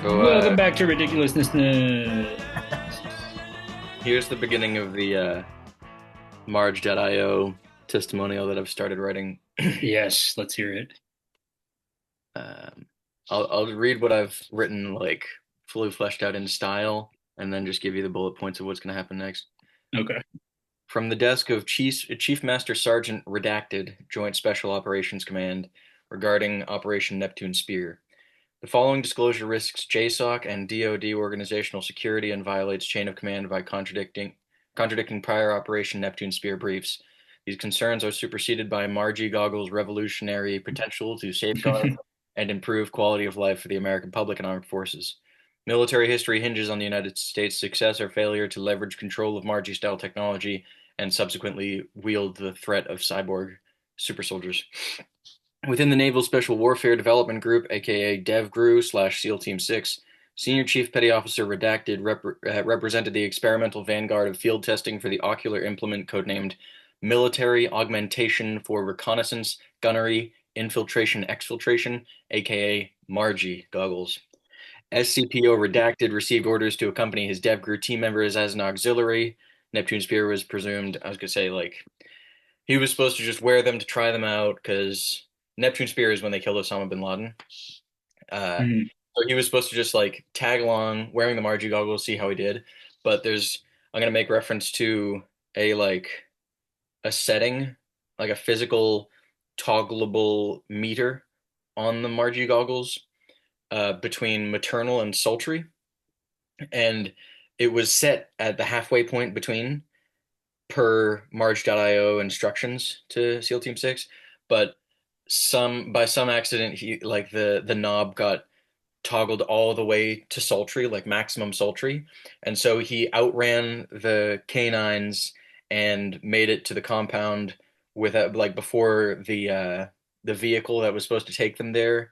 So Welcome back to Ridiculousnessness. here's the beginning of the Marge.io testimonial that I've started writing. Yes, let's hear it. Um, I'll read what I've written, like fully fleshed out in style, and then just give you the bullet points of what's going to happen next. Okay. From the desk of Chief Master Sergeant Redacted, Joint Special Operations Command, regarding Operation Neptune Spear. The following disclosure risks JSOC and DoD organizational security and violates chain of command by contradicting prior Operation Neptune Spear briefs. These concerns are superseded by Margie Goggles' revolutionary potential to safeguard and improve quality of life for the American public and armed forces. Military history hinges on the United States' success or failure to leverage control of Margie-style technology and subsequently wield the threat of cyborg super soldiers. Within the Naval Special Warfare Development Group, aka DevGRU/SEAL Team 6, Senior Chief Petty Officer Redacted represented the experimental vanguard of field testing for the ocular implement codenamed Military Augmentation for Reconnaissance, Gunnery, Infiltration, Exfiltration, aka Margie goggles. SCPO Redacted received orders to accompany his DevGRU team members as an auxiliary. Neptune Spear was presumed, I was going to say, like, he was supposed to just wear them to try them out because Neptune Spear is when they killed Osama bin Laden. Uh, Hmm. so he was supposed to just like tag along wearing the Margie goggles, see how he did. But I'm gonna make reference to a like a setting, like a physical toggleable meter on the Margie goggles between maternal and sultry, and it was set at the halfway point between per Marge.io instructions to SEAL Team 6, but some accident he like the knob got toggled all the way to sultry, like maximum sultry, and so he outran the canines and made it to the compound with like before the vehicle that was supposed to take them there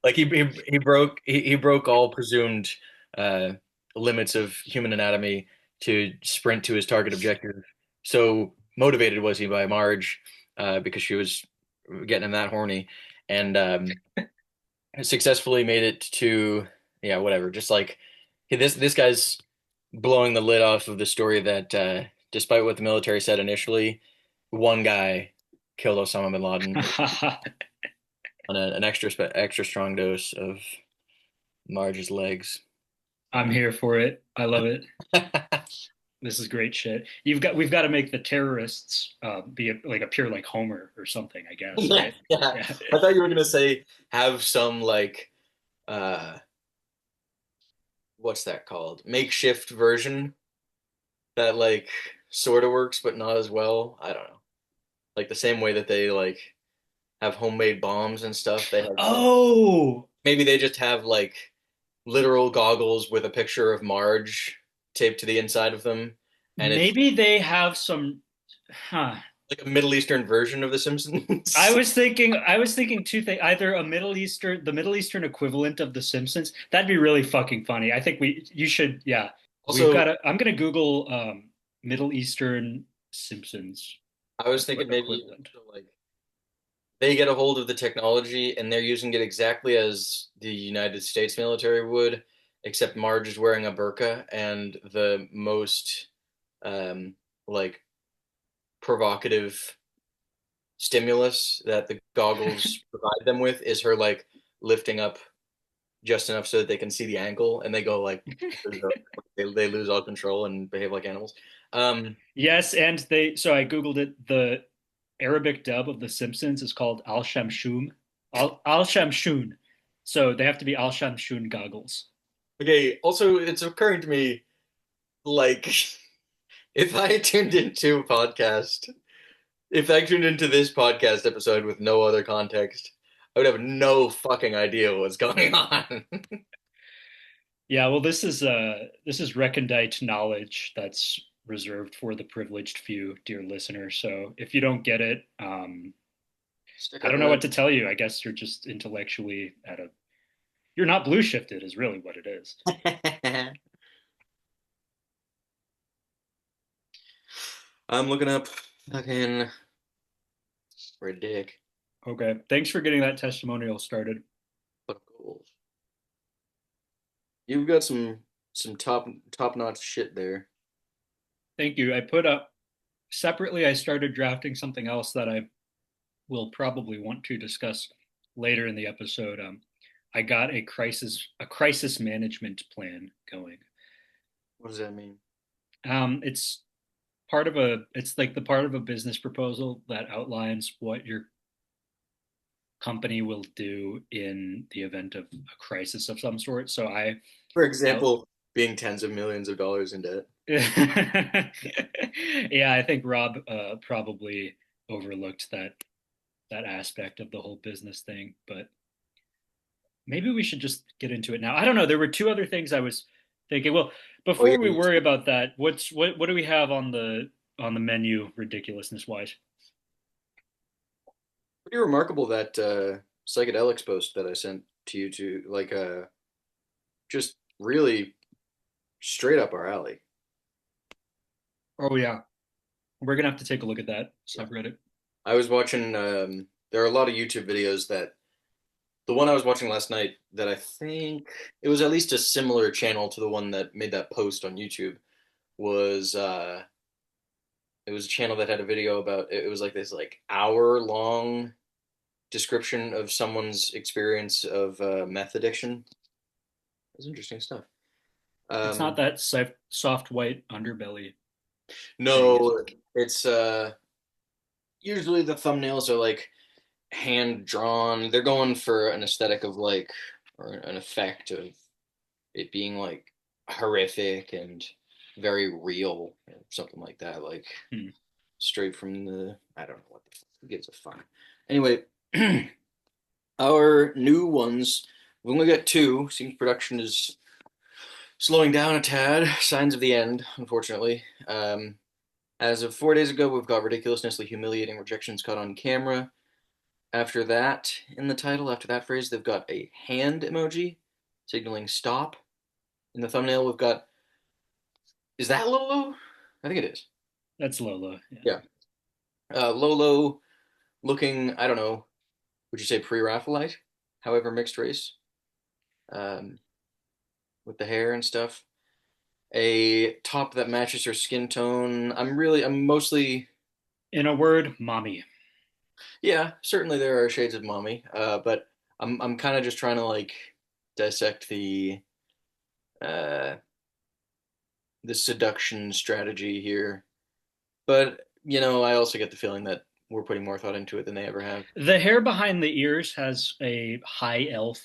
like he broke all presumed uh limits of human anatomy to sprint to his target objective. So motivated was he by Marge, because she was getting him that horny, and successfully made it to, yeah, whatever. Just like this guy's blowing the lid off of the story that despite what the military said initially, one guy killed Osama bin Laden on an extra strong dose of Marge's legs. I'm here for it. I love it. This is great shit. We've got to make the terrorists appear like Homer or something, I guess, Yeah, right? yeah. Yeah. I thought you were gonna say have some like uh what's that called? Makeshift version that like sort of works but not as well. I don't know. Like the same way that they like have homemade bombs and stuff. They have Oh, maybe they just have like literal goggles with a picture of Marge taped to the inside of them, and it's maybe they have some, huh. like a Middle Eastern version of The I Simpsons. was thinking two things, either the Middle Eastern equivalent of The Simpsons. That'd be really fucking funny. I think you should, yeah. Also, I'm gonna Google Middle Eastern Simpsons I was thinking maybe equivalent. like they get a hold of the technology and they're using it exactly as the United States military would, except Marge is wearing a burqa, and the most um, like provocative stimulus that the goggles provide them with is her like lifting up just enough so that they can see the ankle, and they go like they lose all control and behave like animals. Um, Yes, and so I Googled it. The Arabic dub of The Simpsons is called Al Shamshun. Al Shamshun. So they have to be Al Shamshun goggles. okay, also it's occurring to me like if I tuned into a podcast, if I tuned into this podcast episode with no other context, I would have no fucking idea what's going on. Yeah, well, this is recondite knowledge that's reserved for the privileged few, dear listener. So if you don't get it, Stick I don't know around. what to tell you. I guess you're just you're not blue shifted, is really what it is. I'm looking up fucking Ridic. Okay, thanks for getting that testimonial started. Goals. You've got some top notch shit there. Thank you. I put up separately, I started drafting something else that I will probably want to discuss later in the episode. I got a crisis management plan going. What does that mean? It's it's like the part of a business proposal that outlines what your company will do in the event of a crisis of some sort. So I For out example, being tens of millions of dollars in debt. yeah, I think Rob probably overlooked that aspect of the whole business thing, but maybe we should just get into it now. I don't know. There were two other things I was thinking. Well, Oh yeah, before we worry about that, what do we have on the menu, ridiculousness wise? pretty remarkable that psychedelics post that I sent to you to just really straight up our alley. Oh yeah, we're gonna have to take a look at that Yeah. subreddit. I was watching there are a lot of YouTube videos that the one I was watching last night that I think it was at least a similar channel to the one that made that post on YouTube was it was a channel that had a video about it was like this like hour long description of someone's experience of meth addiction. It was interesting stuff. It's not Um, that soft white underbelly thing, is no, it? it's usually the thumbnails are like hand drawn. They're going for an aesthetic of like or an effect of it being like horrific and very real, or something like that. Like Hmm. straight from the I don't know what the fuck, who gives a fuck. Anyway, our new ones. We've only got two. Seems production is slowing down a tad. Signs of the end, unfortunately. As of 4 days ago, we've got ridiculously humiliating rejections caught on camera. After that, in the title, after that phrase, they've got a hand emoji signaling stop. In the thumbnail, we've got is that Lolo? I think it is. That's Lola. Yeah. Yeah. Lolo looking, I don't know, would you say pre-Raphaelite? However, mixed race, um, with the hair and stuff. A top that matches her skin tone. I'm mostly, In a word, mommy. yeah, certainly there are shades of mommy, but I'm kind of just trying to like dissect uh, the seduction strategy here. But I also get the feeling that we're putting more thought into it than they ever have. The hair behind the ears has a high elf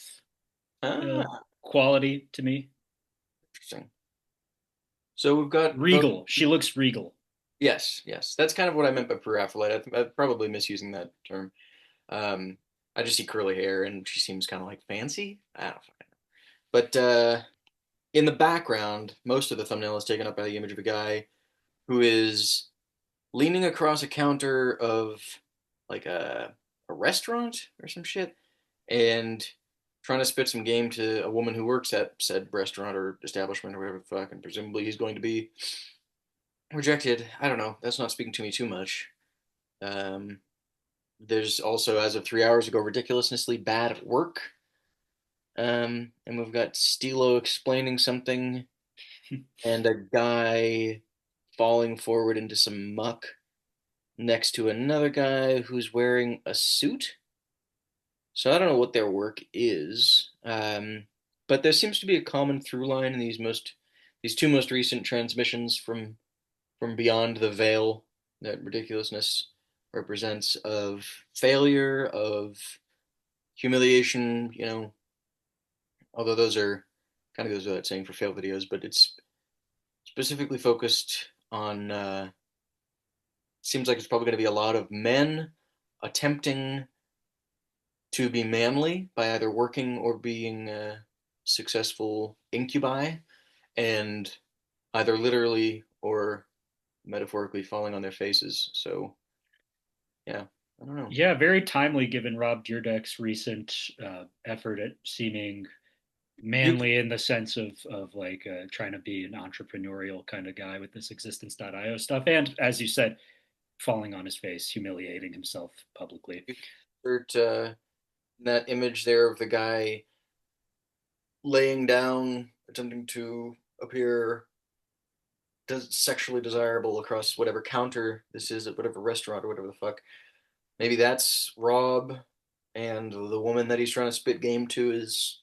uh, Ah, quality to me. interesting. So we've got the Regal. She looks regal. yes, yes. That's kind of what I meant by pre-Raphaelite. I'm probably misusing that term. Um, I just see curly hair and she seems kind of like fancy. I don't fucking know. But in the background, most of the thumbnail is taken up by the image of a guy who is leaning across a counter of like a restaurant or some shit and trying to spit some game to a woman who works at said restaurant or establishment or whatever the fuck, and presumably he's going to be rejected. I don't know. That's not speaking to me too much. Um, there's also, as of 3 hours ago, ridiculously bad at work. And we've got Stilo explaining something and a guy falling forward into some muck next to another guy who's wearing a suit. So I don't know what their work is, but there seems to be a common through line in these two most recent transmissions from beyond the veil that ridiculousness represents of failure, of humiliation. Although those are kind of goes without saying for fail videos, but it's specifically focused on. Seems like it's probably going to be a lot of men attempting to be manly by either working or being successful incubi, and either literally or metaphorically falling on their faces. So yeah, I don't know. Yeah, very timely given Rob Dyrdek's recent effort at seeming You manly in the sense of like trying to be an entrepreneurial kind of guy with this existence.io stuff. And as you said, falling on his face, humiliating himself publicly. you insert that image there of the guy laying down attempting to appear sexually desirable across whatever counter this is at whatever restaurant or whatever the fuck. Maybe that's Rob, and the woman that he's trying to spit game to is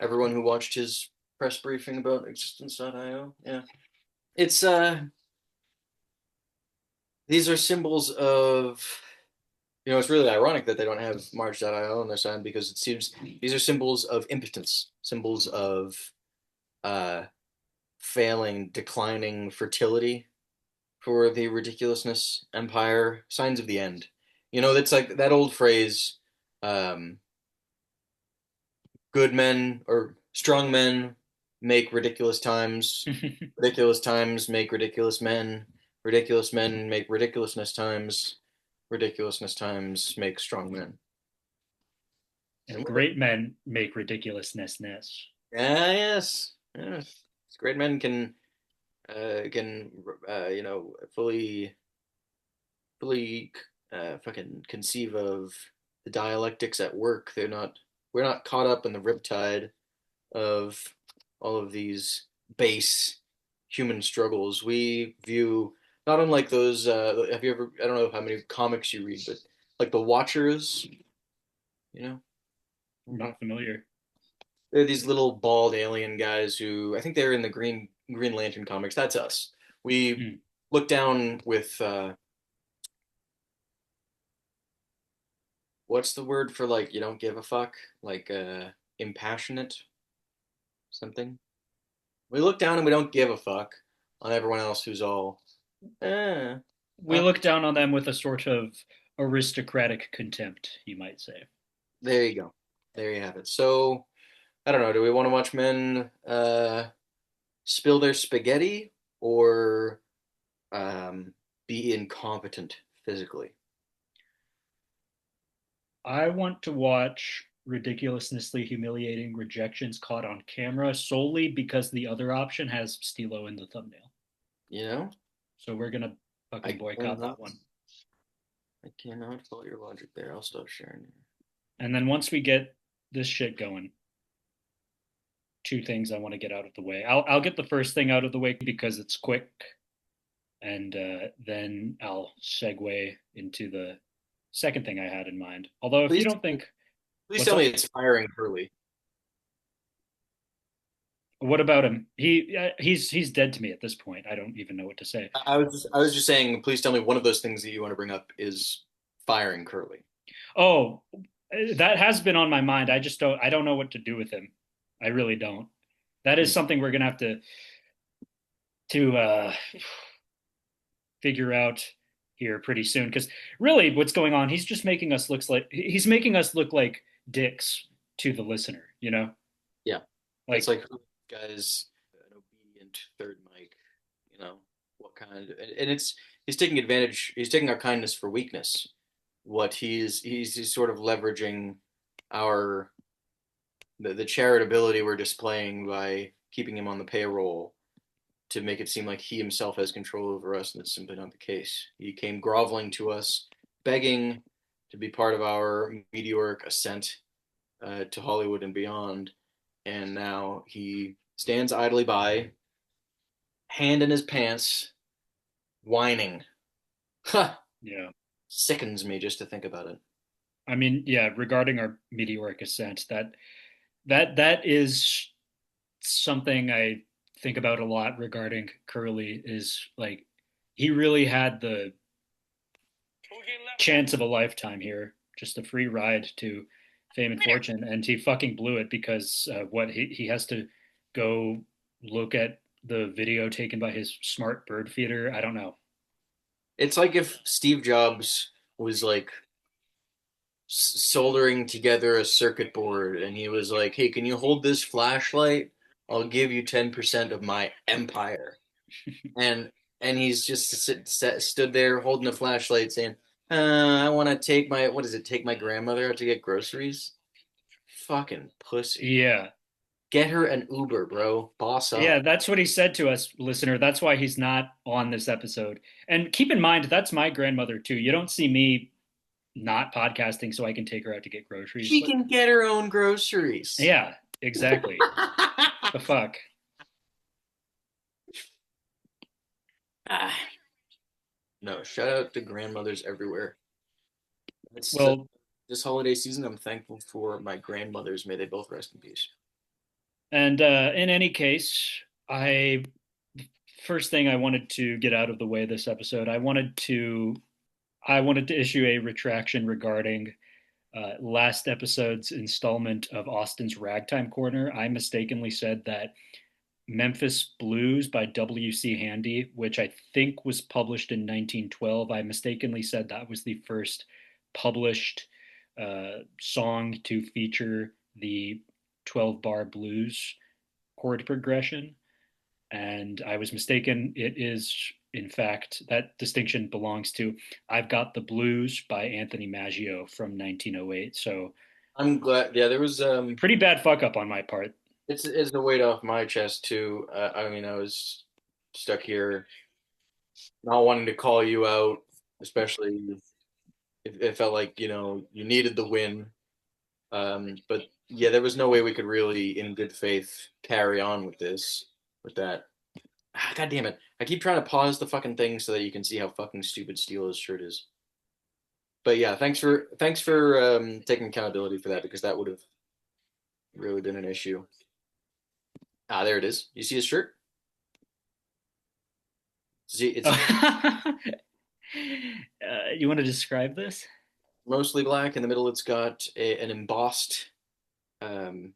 everyone who watched his press briefing about existence.io. Yeah. It's these are symbols of, it's really ironic that they don't have March.io on their side, because it seems these are symbols of impotence, symbols of uh failing, declining fertility for the ridiculousness empire, signs of the end. That's like that old phrase, um, good men or strong men make ridiculous times make ridiculous men make ridiculousness times make strong men. And And great men make ridiculousness. yes, yes. Great men can fully fucking conceive of the dialectics at work. We're not caught up in the riptide of all of these base human struggles. We view, not unlike those. Have you ever? I don't know how many comics you read, but like the Watchers, you know, Not familiar. they're these little bald alien guys who I think they're in the Green Lantern comics. That's us. We Mm. look down with what's the word for like you don't give a fuck, like impassionate something. We look down and we don't give a fuck on everyone else who's all eh. We look down on them with a sort of aristocratic contempt, you might say. There you go. There you have it. So I don't know. Do we want to watch men spill their spaghetti, or be incompetent physically? I want to watch ridiculously humiliating rejections caught on camera solely because the other option has Stilo in the thumbnail. You know, So we're gonna fucking I boycott that cannot. one. I cannot follow your logic there. I'll stop sharing. And then once we get this shit going, two things I want to get out of the way. I'll get the first thing out of the way because it's quick, and then I'll segue into the second thing I had in mind. Although if you Please, don't think, please what's tell me up? it's firing Curly. What about him? He's dead to me at this point. I don't even know what to say. I was just saying. Please tell me one of those things that you want to bring up is firing Curly. Oh, that has been on my mind. I don't know what to do with him. I really don't. That is something we're gonna have to figure out here pretty soon. Because really, what's going on? He's making us look like dicks to the listener. You know, Yeah, it's like like, guys, an obedient third mic. You know what kind? And it's he's taking advantage. He's taking our kindness for weakness. What he's sort of leveraging our the charitability we're displaying by keeping him on the payroll to make it seem like he himself has control over us, and it's simply not the case. He came groveling to us, begging to be part of our meteoric ascent to Hollywood and beyond, and now he stands idly by, hand in his pants, whining. Ha! yeah. Sickens me just to think about it. I mean, yeah. Regarding our meteoric ascent, that is something I think about a lot regarding Curly. Is like he really had the chance of a lifetime here, just a free ride to fame and fortune, and he fucking blew it because what he has to go look at the video taken by his smart bird feeder. I don't know. It's like if Steve Jobs was like soldering together a circuit board and he was like, "Hey, can you hold this flashlight? I'll give you 10% of my empire." And he's just stood there holding the flashlight saying, I want to take my, what is it, take my grandmother out to get groceries? Fucking pussy. Yeah, Get her an Uber, bro. Boss yeah, up. that's what he said to us, listener. That's why he's not on this episode. And keep in mind, that's my grandmother too. You don't see me not podcasting so I can take her out to get groceries. She can get her own groceries. Yeah, exactly. The fuck. Ah, no, shout out to grandmothers everywhere. It's Well, this holiday season. I'm thankful for my grandmothers. May they both rest in peace. and in any case, I first thing I wanted to get out of the way this episode, I wanted to issue a retraction regarding last episode's installment of Austin's Ragtime Corner. I mistakenly said that Memphis Blues by W.C. Handy, which I think was published in 1912. I mistakenly said that was the first published song to feature the 12 bar blues chord progression. And I was mistaken. It is, in fact, that distinction belongs to I've Got the Blues by Anthony Maggio from 1908. So, I'm glad. Yeah, there was pretty bad fuck up on my part. it's the weight off my chest too. I mean, I was stuck here not wanting to call you out, especially if it felt like you needed the win. But yeah, there was no way we could really, in good faith, carry on with that. God damn it! I keep trying to pause the fucking thing so that you can see how fucking stupid Steel's shirt is. But yeah, thanks for taking accountability for that because that would have really been an issue. Ah, there it is. You see his shirt? See, it's You want to describe this? mostly black. In the middle, it's got an embossed um,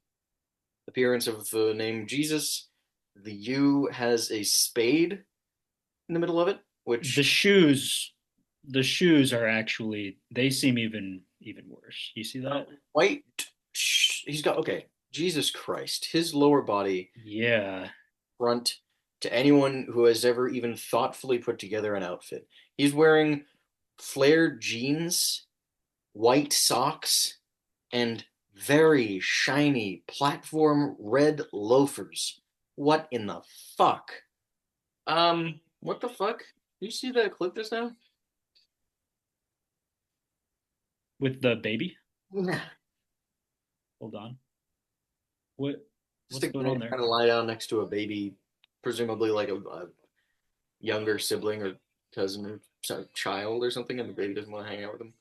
appearance of the name Jesus. The U has a spade in the middle of it, The which shoes, the shoes are actually they seem even worse. You see that? white. He's got okay. Jesus Christ, his lower body Yeah. front to anyone who has ever even thoughtfully put together an outfit. He's wearing flared jeans, white socks, and very shiny platform red loafers. What in the fuck? What the fuck? Do you see that clip just now? With the baby? Yeah. Hold on. What Just what's a going guy on there? trying to lie down next to a baby, presumably like a younger sibling or cousin or child or something, and the baby doesn't want to hang out with him.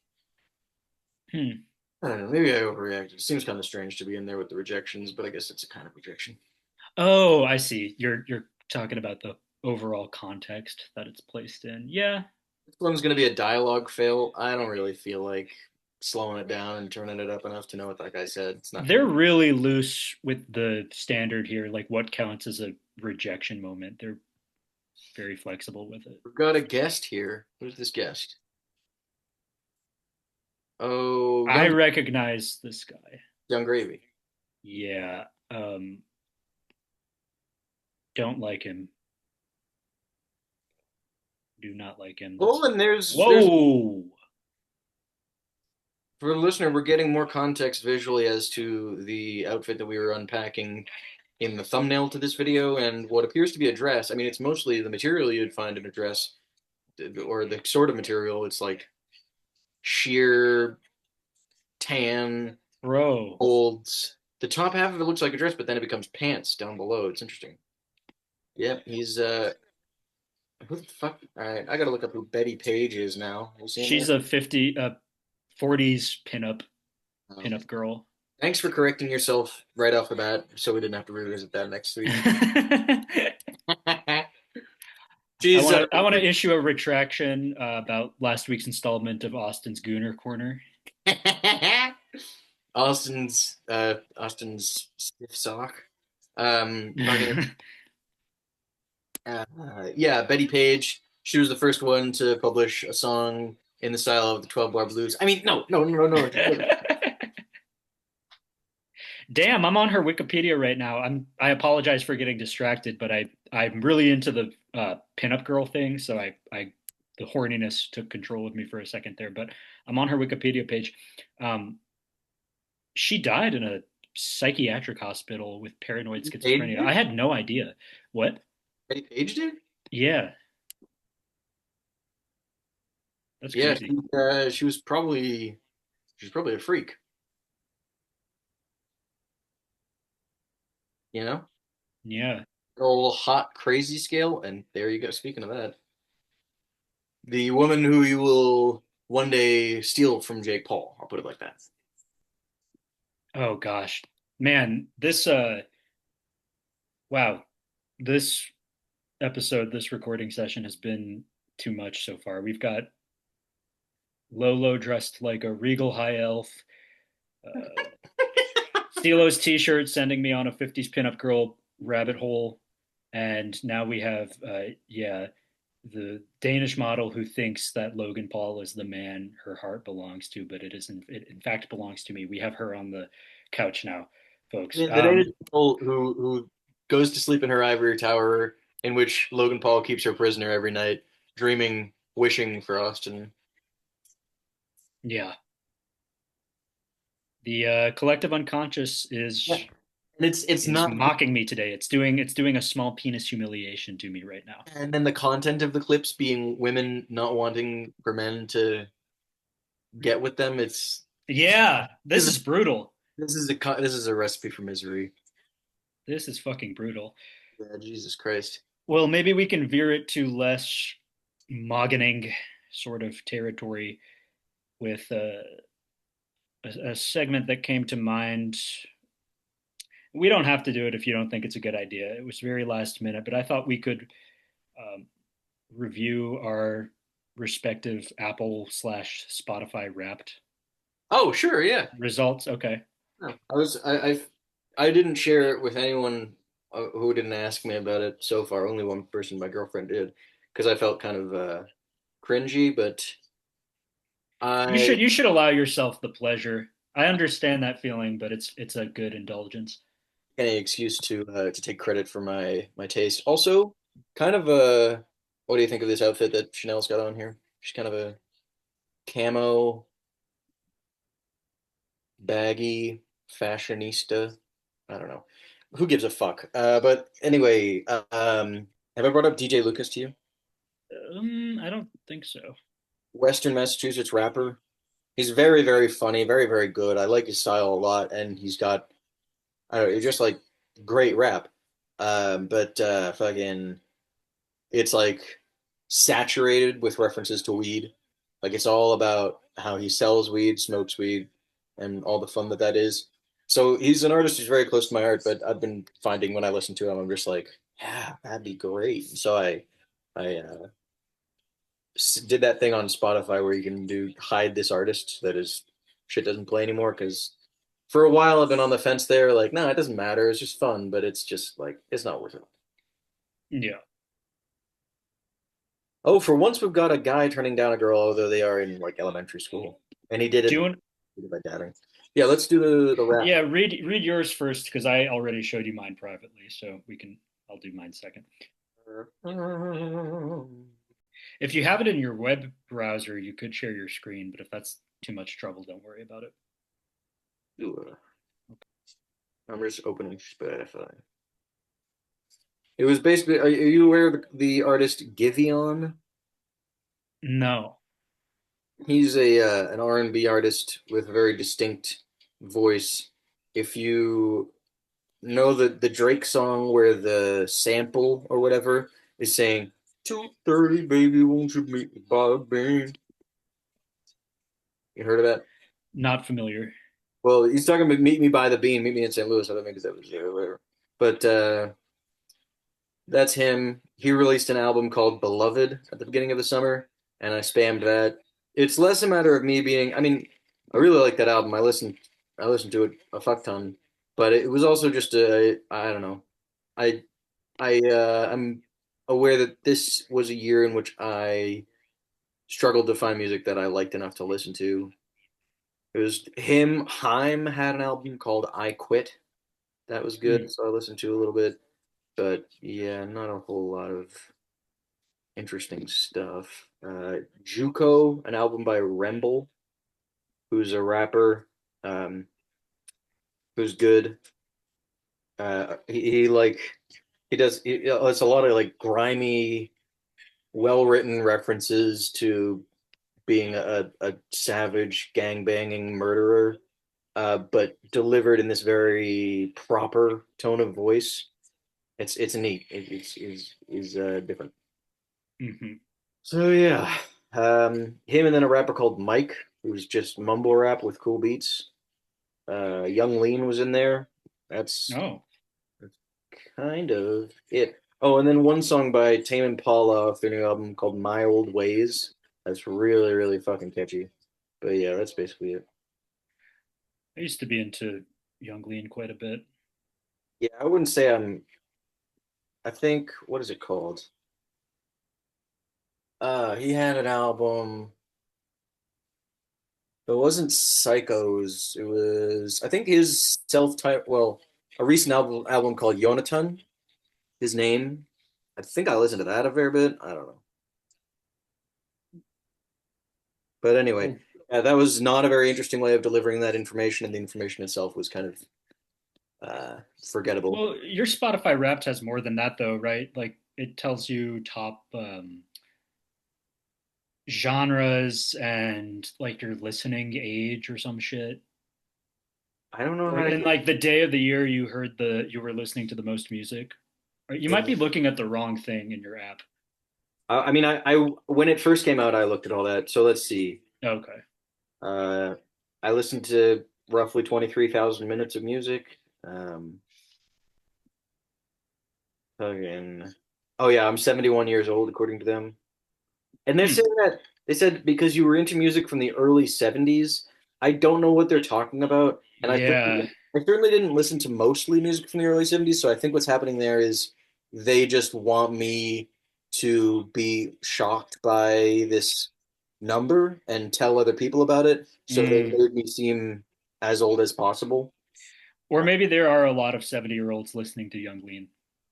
Hmm. I don't know. Maybe I overreacted. It seems kind of strange to be in there with the rejections, but I guess it's a kind of rejection. Oh, I see. You're talking about the overall context that it's placed in. Yeah, This one's going to be a dialogue fail. I don't really feel like slowing it down and turning it up enough to know what that guy said. It's not they're funny. really loose with the standard here, like what counts as a rejection moment. They're very flexible with it. We've got a guest here. Who's this guest? Oh, I recognize this guy. young gravy. Yeah. Don't like him. Do not like him. Oh, That's and there's whoa. for the listener, we're getting more context visually as to the outfit that we were unpacking in the thumbnail to this video and what appears to be a dress. I mean, it's mostly the material you'd find in a dress, or the sort of material. It's like sheer tan Bro. folds. The top half of it looks like a dress, but then it becomes pants down below. It's interesting. Yep, he's who the fuck? All right, I gotta look up who Betty Page is now. You seeing She's this? a 40s Um, pinup girl. thanks for correcting yourself right off the bat, so we didn't have to revisit that next week. I She's want to I want to issue a retraction about last week's installment of Austin's Gooner Corner. Austin's stiff sock. Fucking yeah, Betty Page. She was the first one to publish a song in the style of the 12 Bar Blues. I mean, no, no, no, no, no. Damn, I'm on her Wikipedia right now. I apologize for getting distracted, but I'm really into the pinup girl thing, so I the horniness took control of me for a second there. But I'm on her Wikipedia page. Um, she died in a psychiatric hospital with paranoid Betty Page schizophrenia. did? I had no idea. What? Betty Page did? Yeah, that's Yeah, crazy. she was probably a freak, you know? Yeah. Old hot crazy scale, and there you go. Speaking of that. The woman who you will one day steal from Jake Paul. I'll put it like that. Oh gosh, man, this wow, this episode, this recording session has been too much so far. We've got Lolo dressed like a regal high elf, Stilo's t-shirt sending me on a 50s pinup girl rabbit hole, and now we have yeah, the Danish model who thinks that Logan Paul is the man her heart belongs to, but it isn't. It in fact belongs to me. We have her on the couch now, folks. The Danish girl who goes to sleep in her ivory tower, in which Logan Paul keeps her prisoner every night, dreaming, wishing for Austin. Yeah, the collective unconscious Yeah. And it's is not, mocking me today. It's doing a small penis humiliation to me right now. and then the content of the clips being women not wanting for men to get with them. Yeah, this This is brutal. this is a recipe for misery. This is fucking brutal. Yeah, Jesus Christ. Well, maybe we can veer it to less moggening sort of territory with a segment that came to mind. We don't have to do it if you don't think it's a good idea. It was very last minute, but I thought we could um, review our respective Apple slash Spotify Wrapped Oh, sure, yeah. results. Okay. No, I didn't share it with anyone who didn't ask me about it so far. Only one person, my girlfriend, did, because I felt kind of cringy. But You I should you should allow yourself the pleasure. I understand that feeling, but it's a good indulgence. any excuse to take credit for my taste. Also, kind of what do you think of this outfit that Chanel's got on here? She's kind of a camo, baggy fashionista. I don't know. Who gives a fuck? But anyway, have I brought up DJ Lucas to you? I don't think so. Western Massachusetts rapper. He's very, very funny, very, very good. I like his style a lot, and he's got I don't know, just like great rap. But fucking, it's like saturated with references to weed. Like it's all about how he sells weed, smokes weed, and all the fun that that is. So he's an artist who's very close to my heart, but I've been finding when I listen to him, I'm just like, yeah, that'd be great. So I did that thing on Spotify where you can do hide this artist that is shit doesn't play anymore because for a while I've been on the fence there, like, no, it doesn't matter. It's just fun, but it's just like it's not worth it. Yeah. Oh, for once we've got a guy turning down a girl, although they are in like elementary school, and he did Do you it want? by dabbing. Yeah, let's do the rap. Yeah, read yours first because I already showed you mine privately, so we can. I'll do mine second. If you have it in your web browser, you could share your screen, but if that's too much trouble, don't worry about it. I'm just opening Spotify. It was basically. Are you aware of the artist Giveon? No, He's a an R&B artist with a very distinct voice. If you know the Drake song where the sample or whatever is saying 2:30, baby, won't you meet me by the bean? You heard of that? not familiar. Well, he's talking about meet me by the bean, meet me in St. Louis. I don't think that was there or whatever. But that's him. He released an album called Beloved at the beginning of the summer, and I spammed that. It's less a matter of me being, I mean, I really like that album. I listened to it a fuck ton, but it was also just I don't know. I I'm aware that this was a year in which I struggled to find music that I liked enough to listen to. It was him. Haim had an album called I Quit. That was good, Mm. so I listened to a little bit. But yeah, not a whole lot of interesting stuff. Juco, an album by Remble, who's a rapper, um, who's good. He like it's a lot of like grimy, well written references to being a savage gang banging murderer, but delivered in this very proper tone of voice. It's neat. It's is different. Hmm. So yeah. Him and then a rapper called Mike, who's just mumble rap with cool beats. Young Lean was in there. That's Oh, kind of it. Oh, and then one song by Tame Impala off their new album called My Old Ways. That's really, really fucking catchy. But yeah, that's basically it. I used to be into Young Lean quite a bit. Yeah, I wouldn't say I think, what is it called? He had an album. It wasn't Psychos. It was, I think his self-titled, well, a recent album called Yonatan, his name. I think I listened to that a fair bit. I don't know. But anyway, Well, that was not a very interesting way of delivering that information, and the information itself was kind of forgettable. well, your Spotify Wrapped has more than that, though, right? Like it tells you top genres and like your listening age or some shit. I don't know Or how to in get. like the day of the year you were listening to the most music. Or you might be looking at the wrong thing in your app. I mean, I when it first came out, I looked at all that. So let's see. Okay. Uh, I listened to roughly 23,000 minutes of music. Fucking, oh yeah, I'm 71 years old according to them. And they're Hmm. saying that they said because you were into music from the early 70s. I don't know what they're talking about. And Yeah. I certainly didn't listen to mostly music from the early 70s. So I think what's happening there is they just want me to be shocked by this number and tell other people about it. So they Mm. made me seem as old as possible. Or maybe there are a lot of 70-year-olds listening to Young Lean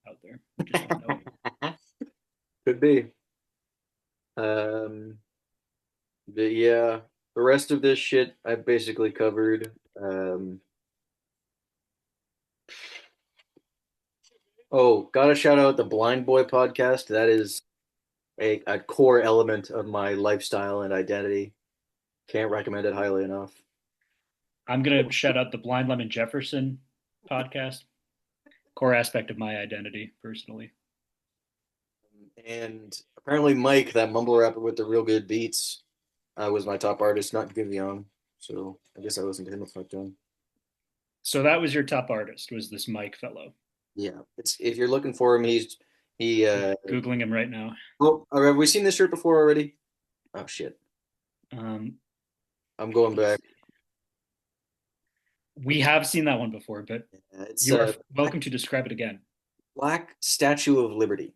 out there. We just don't know it. Could be. Um, but yeah, the rest of this shit I basically covered. Oh, gotta shout out the Blind Boy podcast. That is a core element of my lifestyle and identity. Can't recommend it highly enough. I'm gonna shout out the Blind Lemon Jefferson podcast. Core aspect of my identity, personally. And apparently Mike, that mumble rapper with the real good beats, was my top artist, not Giveon. So I guess I listened to him a fuck ton. So that was your top artist, was this Mike fellow. Yeah, it's if you're looking for him, he. I'm Googling him right now. Oh, have we seen this shirt before already? Oh shit, Um, I'm going let's back. see. We have seen that one before, but It's you are Black, welcome to describe it again. Black Statue of Liberty.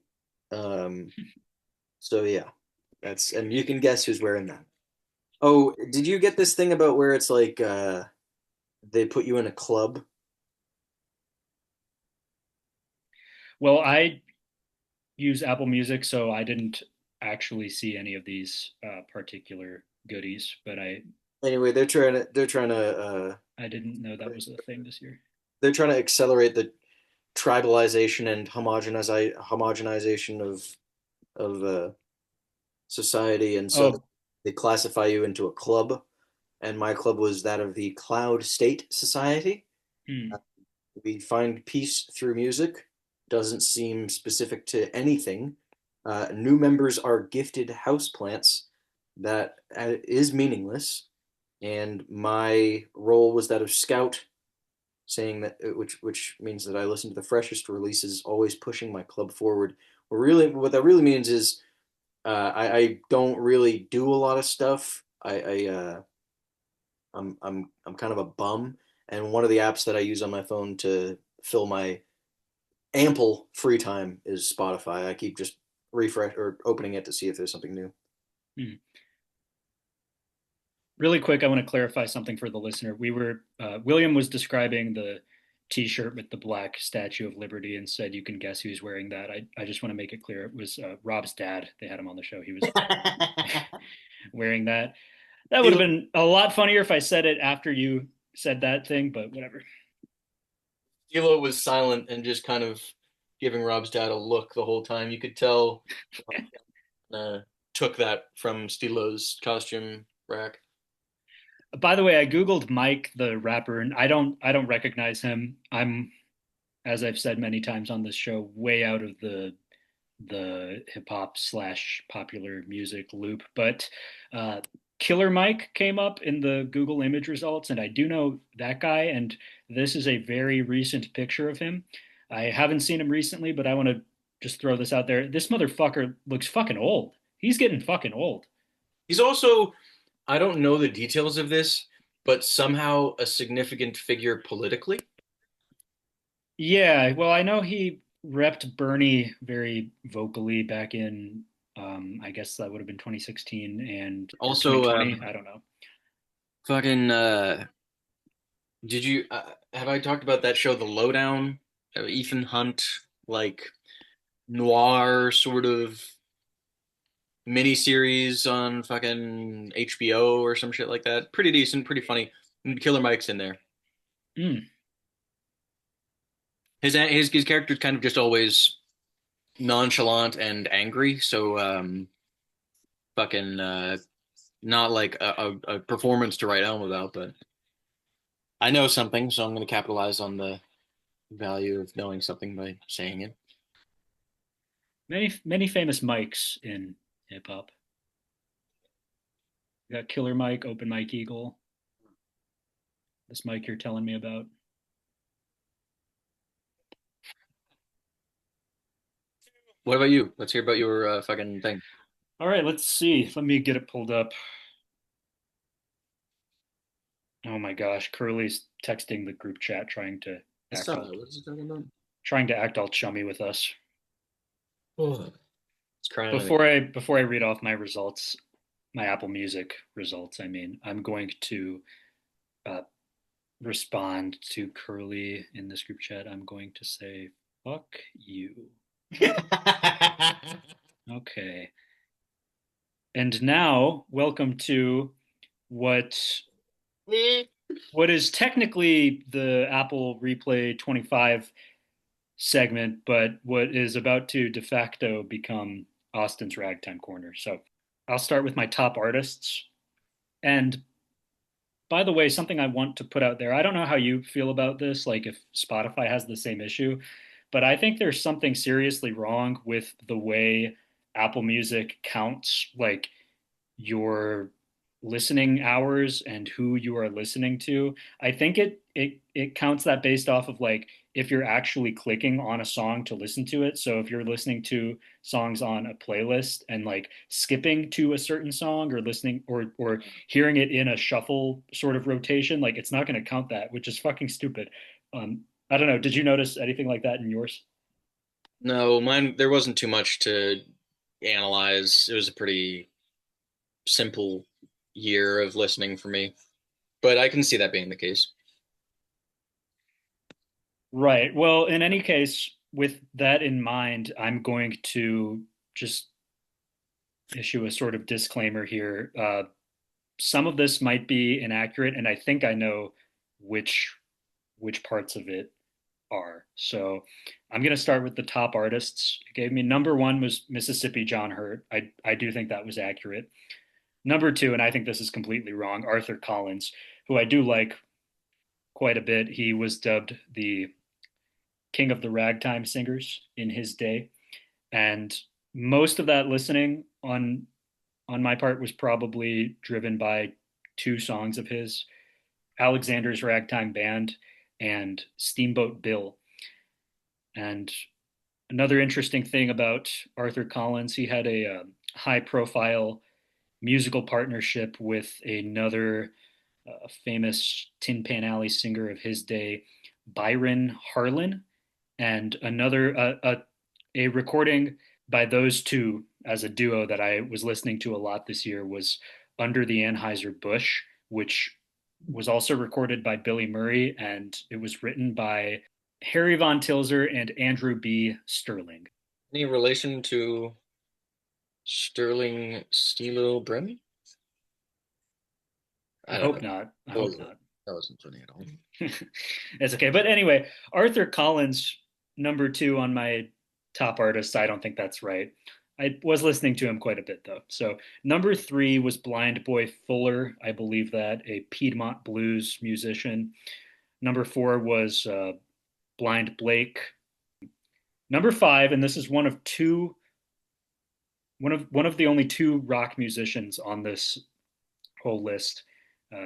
Um, so yeah, that's and you can guess who's wearing that. Oh, did you get this thing about where it's like they put you in a club? Well, I use Apple Music, so I didn't actually see any of these particular goodies, but Anyway, they're trying to I didn't know that was a thing this year. they're trying to accelerate the tribalization and homogenization of society, and so Oh, they classify you into a club. And my club was that of the Cloud State Society. hmm. We find peace through music. Doesn't seem specific to anything. New members are gifted houseplants. That is meaningless. And my role was that of scout, saying that which means that I listen to the freshest releases, always pushing my club forward. What that really means is I don't really do a lot of stuff. I'm kind of a bum, and one of the apps that I use on my phone to fill my ample free time is Spotify. I keep just refresh or opening it to see if there's something new. Hmm. Really quick, I want to clarify something for the listener. William was describing the T-shirt with the black Statue of Liberty and said, "You can guess who's wearing that." I just want to make it clear it was Rob's dad. They had him on the show. He was wearing that. That would have been a lot funnier if I said it after you said that thing, but whatever. Stilo was silent and just kind of giving Rob's dad a look the whole time. You could tell uh, took that from Stilo's costume rack. By the way, I googled Mike the rapper, and I don't recognize him. I'm, as I've said many times on this show, way out of the the hip hop slash popular music loop. But uh, Killer Mike came up in the Google image results, and I do know that guy. And this is a very recent picture of him. I haven't seen him recently, but I want to just throw this out there. This motherfucker looks fucking old. He's getting fucking old. He's also, I don't know the details of this, but somehow a significant figure politically. Yeah, well, I know he repped Bernie very vocally back in, I guess that would have been 2016 and or Also, 2020. I don't know. fucking, did you have I talked about that show, The Lowdown? Ethan Hunt, like noir sort of miniseries on fucking HBO or some shit like that. Pretty decent, pretty funny. And Killer Mike's in there. Mm. His character's kind of just always nonchalant and angry, so fucking not like a performance to write home about, but I know something, so I'm going to capitalize on the value of knowing something by saying it. Many famous mics in hip hop. You got Killer Mike, Open Mike Eagle. This mic you're telling me about. What about you? Let's hear about your fucking thing. All right, let's see. Let me get it pulled up. Oh my gosh, Curly's texting the group chat I act saw all that. What is it talking about? trying to act all chummy with us. Oh, it's crying at me. Before I read off my results, my Apple Music results, I mean, I'm going to uh, respond to Curly in this group chat. I'm going to say, fuck you. Okay. And now, welcome to what what is technically the Apple Replay 25 segment, but what is about to de facto become Austin's Ragtime Corner. So I'll start with my top artists. And by the way, something I want to put out there, I don't know how you feel about this, like if Spotify has the same issue, but I think there's something seriously wrong with the way Apple Music counts like your listening hours and who you are listening to. I think it counts that based off of like if you're actually clicking on a song to listen to it. So if you're listening to songs on a playlist and like skipping to a certain song or listening or hearing it in a shuffle sort of rotation, like it's not going to count that, which is fucking stupid. I don't know. Did you notice anything like that in yours? No, mine there wasn't too much to analyze. It was a pretty simple year of listening for me, but I can see that being the case. Right. Well, in any case, with that in mind, I'm going to just issue a sort of disclaimer here. Some of this might be inaccurate, and I think I know which which parts of it are. So I'm going to start with the top artists. It gave me number one was Mississippi John Hurt. I do think that was accurate. Number two, and I think this is completely wrong, Arthur Collins, who I do like quite a bit. He was dubbed the king of the ragtime singers in his day, and most of that listening on my part was probably driven by two songs of his, Alexander's Ragtime Band and Steamboat Bill. And another interesting thing about Arthur Collins, he had a high profile musical partnership with another famous Tin Pan Alley singer of his day, Byron Harlan, and a recording by those two as a duo that I was listening to a lot this year was Under the Anheuser Busch, which was also recorded by Billy Murray, and it was written by Harry Von Tilzer and Andrew B. Sterling. Any relation to Sterling Stilo Brim? I I don't hope know. not. I That hope was not. that wasn't funny at all. It's okay. But anyway, Arthur Collins, number two on my top artists. I don't think that's right. I was listening to him quite a bit though. So number three was Blind Boy Fuller. I believe that, a Piedmont blues musician. Number four was Blind Blake. Number five, and this is one of two one of the only two rock musicians on this whole list.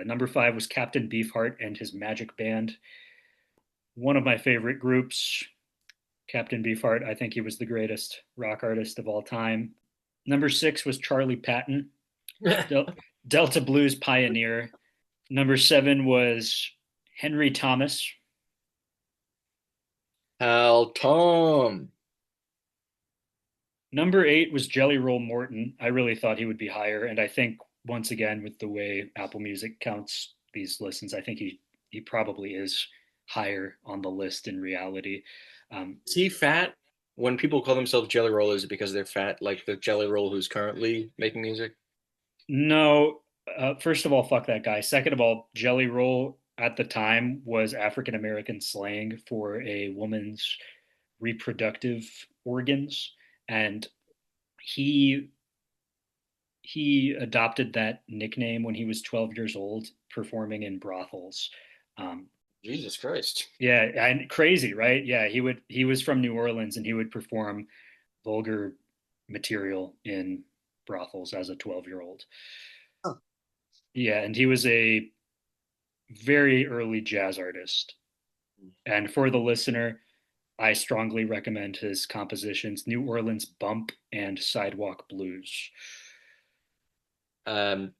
Number 5 was Captain Beefheart and his Magic Band. One of my favorite groups, Captain Beefheart. I think he was the greatest rock artist of all time. Number 6 was Charlie Patton, Del- Delta Blues pioneer. Number 7 was Henry Thomas. Hal Tom. Number 8 was Jelly Roll Morton. I really thought he would be higher, and I think once again with the way Apple Music counts these listens, I think he probably is higher on the list in reality. Is he fat? When people call themselves Jelly Roll, is it because they're fat, like the Jelly Roll who's currently making music? No, first of all, fuck that guy. Second of all, Jelly Roll at the time was African American slang for a woman's reproductive organs, and he he adopted that nickname when he was 12 years old, performing in brothels. Um, Jesus Christ. yeah, and crazy, right? Yeah, he was from New Orleans and he would perform vulgar material in brothels as a 12-year-old. Huh. Yeah, and he was a very early jazz artist. And for the listener, I strongly recommend his compositions New Orleans Bump and Sidewalk Blues. Um,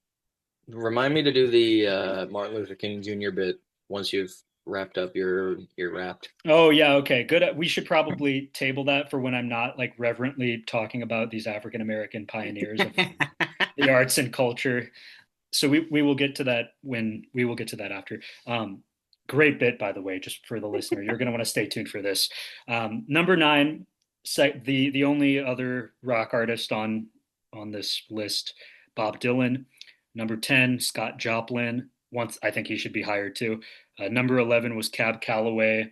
Remind me to do the Martin Luther King Jr. bit once you've wrapped up your wrapped. Oh yeah, okay, good. We should probably table that for when I'm not like reverently talking about these African American pioneers of the arts and culture. So we will get to that when we will get to that after. Great bit, by the way, just for the listener. You're going to want to stay tuned for this. Number 9, the only other rock artist on this list, Bob Dylan. Number 10, Scott Joplin. Once I think he should be higher too. Number 11 was Cab Calloway.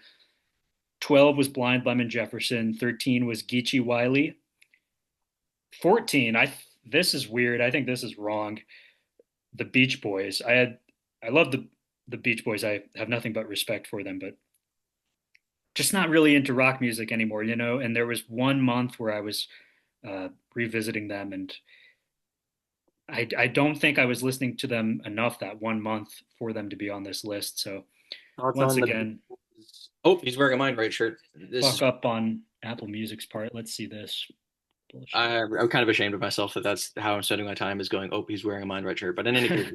12 was Blind Lemon Jefferson. 13 was Geechee Wiley. 14, this is weird. I think this is wrong. The Beach Boys. I love the Beach Boys. I have nothing but respect for them, but just not really into rock music anymore, you know. And there was one month where I was revisiting them, and I don't think I was listening to them enough that one month for them to be on this list. So Thoughts once on the? again, Oh, he's wearing a Mind Right shirt. This fuck is. up on Apple Music's part. Let's see this bullshit. I'm kind of ashamed of myself that that's how I'm spending my time is going. Oh, he's wearing a Mind Right shirt. But in any case,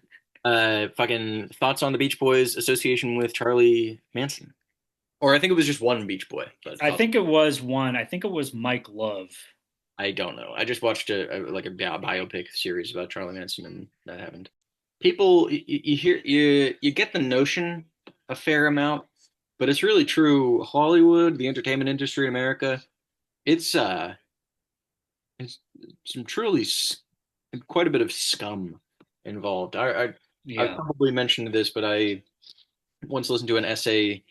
fucking thoughts on the Beach Boys association with Charlie Manson, or I think it was just one Beach Boy. But I thoughts. think it was one. I think it was Mike Love. I don't know. I just watched a biopic series about Charlie Manson, and that happened. People, you hear you get the notion a fair amount, but it's really true. Hollywood, the entertainment industry in America, it's it's some quite a bit of scum involved. I've Yeah. probably mentioned this, but I once listened to an essay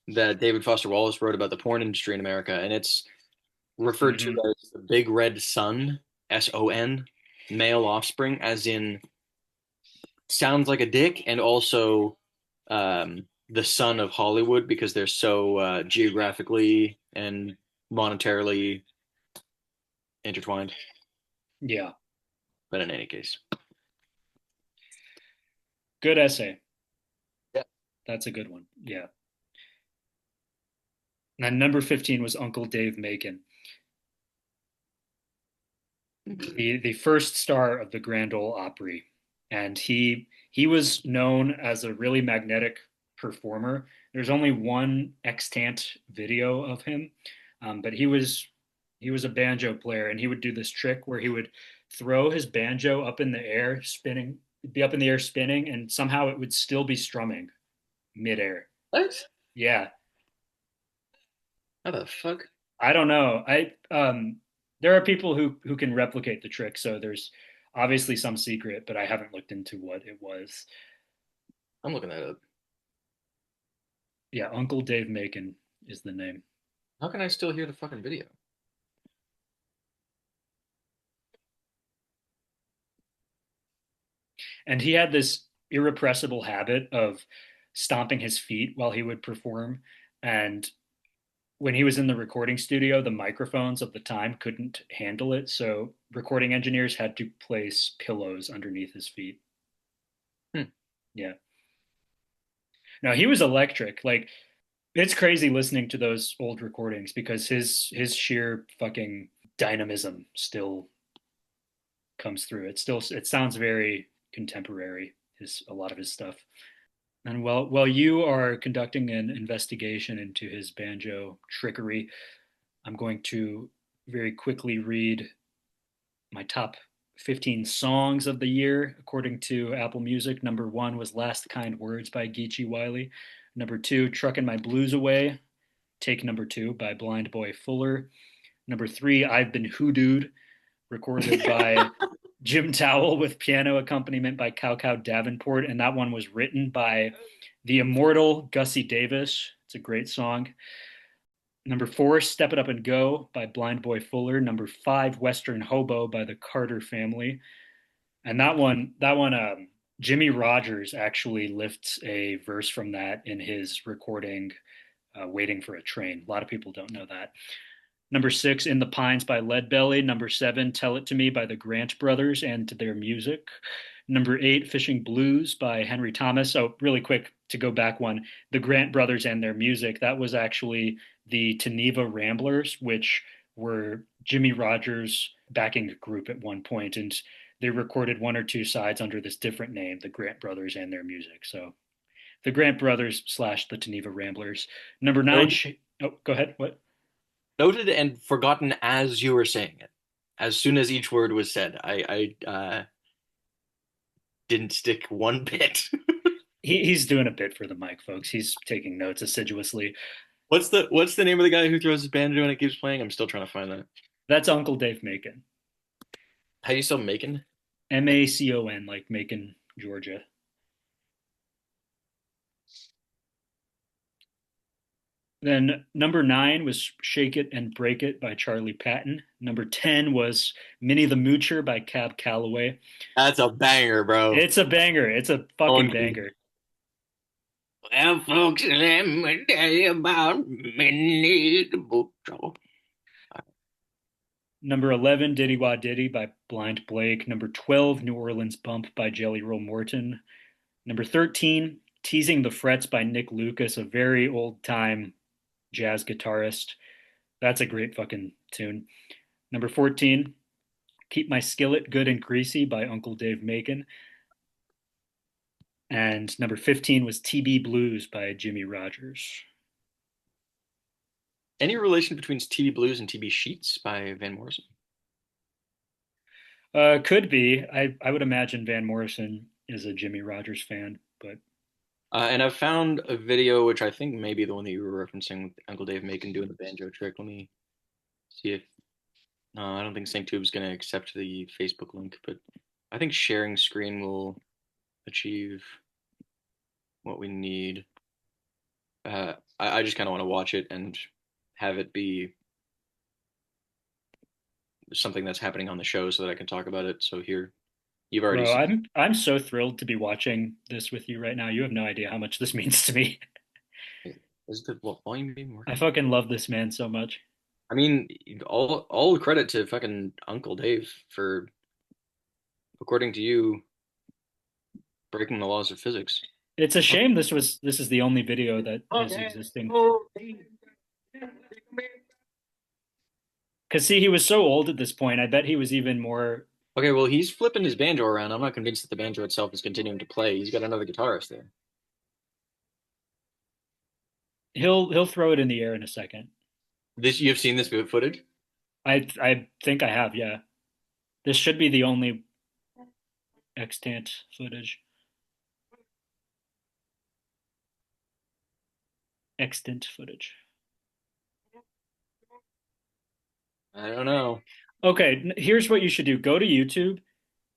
that David Foster Wallace wrote about the porn industry in America, and it's referred to Hmm. as the Big Red Son, SON, male offspring, as in sounds like a dick, and also the son of Hollywood because they're so geographically and monetarily intertwined. Yeah. But in any case, Good essay. yeah. That's a good one. Yeah. And number 15 was Uncle Dave Macon, the first star of the Grand Ole Opry. And he was known as a really magnetic performer. There's only one extant video of him, but he was a banjo player, and he would do this trick where he would throw his banjo up in the air, spinning, be up in the air spinning, and somehow it would still be strumming midair. What? Yeah, How the fuck? I don't know. I there are people who can replicate the trick, so there's obviously some secret, but I haven't looked into what it was. I'm looking that up. Yeah, Uncle Dave Macon is the name. How can I still hear the fucking video? And he had this irrepressible habit of stomping his feet while he would perform. And when he was in the recording studio, the microphones of the time couldn't handle it, so recording engineers had to place pillows underneath his feet. Hmm. Yeah. No, he was electric. Like it's crazy listening to those old recordings because his sheer fucking dynamism still comes through. It sounds very contemporary, his a lot of his stuff. And while you are conducting an investigation into his banjo trickery, I'm going to very quickly read my top 15 songs of the year according to Apple Music. Number one was Last Kind Words by Geechee Wiley. Number two, Truckin' My Blues Away, Take Number Two by Blind Boy Fuller. Number three, I've Been Hoodooed, recorded by Jim Towell with piano accompaniment by Cow Cow Davenport. And that one was written by the immortal Gussie Davis. It's a great song. Number four, Step It Up and Go by Blind Boy Fuller. Number five, Western Hobo by the Carter Family. And Jimmy Rogers actually lifts a verse from that in his recording, Waiting for a Train. A lot of people don't know that. Number six, In the Pines by Leadbelly. Number seven, Tell It to Me by the Grant Brothers and their music. Number eight, Fishing Blues by Henry Thomas. Oh, really quick to go back one, the Grant Brothers and their music. That was actually the Teneva Ramblers, which were Jimmy Rogers' backing group at one point, and they recorded one or two sides under this different name, the Grant Brothers and their music. So the Grant Brothers slash the Teneva Ramblers. Number nine. Noted, Oh, go ahead. What? noted and forgotten as you were saying it. As soon as each word was said, I didn't stick one bit. He's doing a bit for the mic, folks. He's taking notes assiduously. What's the name of the guy who throws his banjo and it keeps playing? I'm still trying to find that. That's Uncle Dave Macon. How do you spell Macon? Macon, like Macon, Georgia. Then number nine was Shake It and Break It by Charlie Patton. Number 10 was Minnie the Moocher by Cab Calloway. That's a banger, bro. It's a banger. It's a fucking On banger. well, folks, let me tell you about Minnie the Moocher. Number 11, Diddy Wah Diddy by Blind Blake. Number 12, New Orleans Bump by Jelly Roll Morton. Number 13, Teasing the Frets by Nick Lucas, a very old time jazz guitarist. That's a great fucking tune. Number 14, Keep My Skillet Good and Greasy by Uncle Dave Macon. And number 15 was TB Blues by Jimmy Rogers. Any relation between TB Blues and TB Sheets by Van Morrison? Could be. I would imagine Van Morrison is a Jimmy Rogers fan, but And I've found a video which I think may be the one that you were referencing with Uncle Dave Macon doing the banjo trick. Let me see if no, I don't think SyncTube's going to accept the Facebook link, but I think sharing screen will achieve what we need. I just kind of want to watch it and have it be something that's happening on the show so that I can talk about it. So here, you've already bro, seen. I'm so thrilled to be watching this with you right now. You have no idea how much this means to me. Is the volume being I working? fucking love this man so much. I mean, all credit to fucking Uncle Dave for, according to you, breaking the laws of physics. It's a Oh, shame this is the only video that is existing. Cause see, he was so old at this point. I bet he was even more. okay, well, he's flipping his banjo around. I'm not convinced that the banjo itself is continuing to play. He's got another guitarist there. He'll throw it in the air in a second. This you've seen this footage? I think I have, yeah. This should be the only extant footage. Extant footage. I don't know. Okay, here's what you should do. Go to YouTube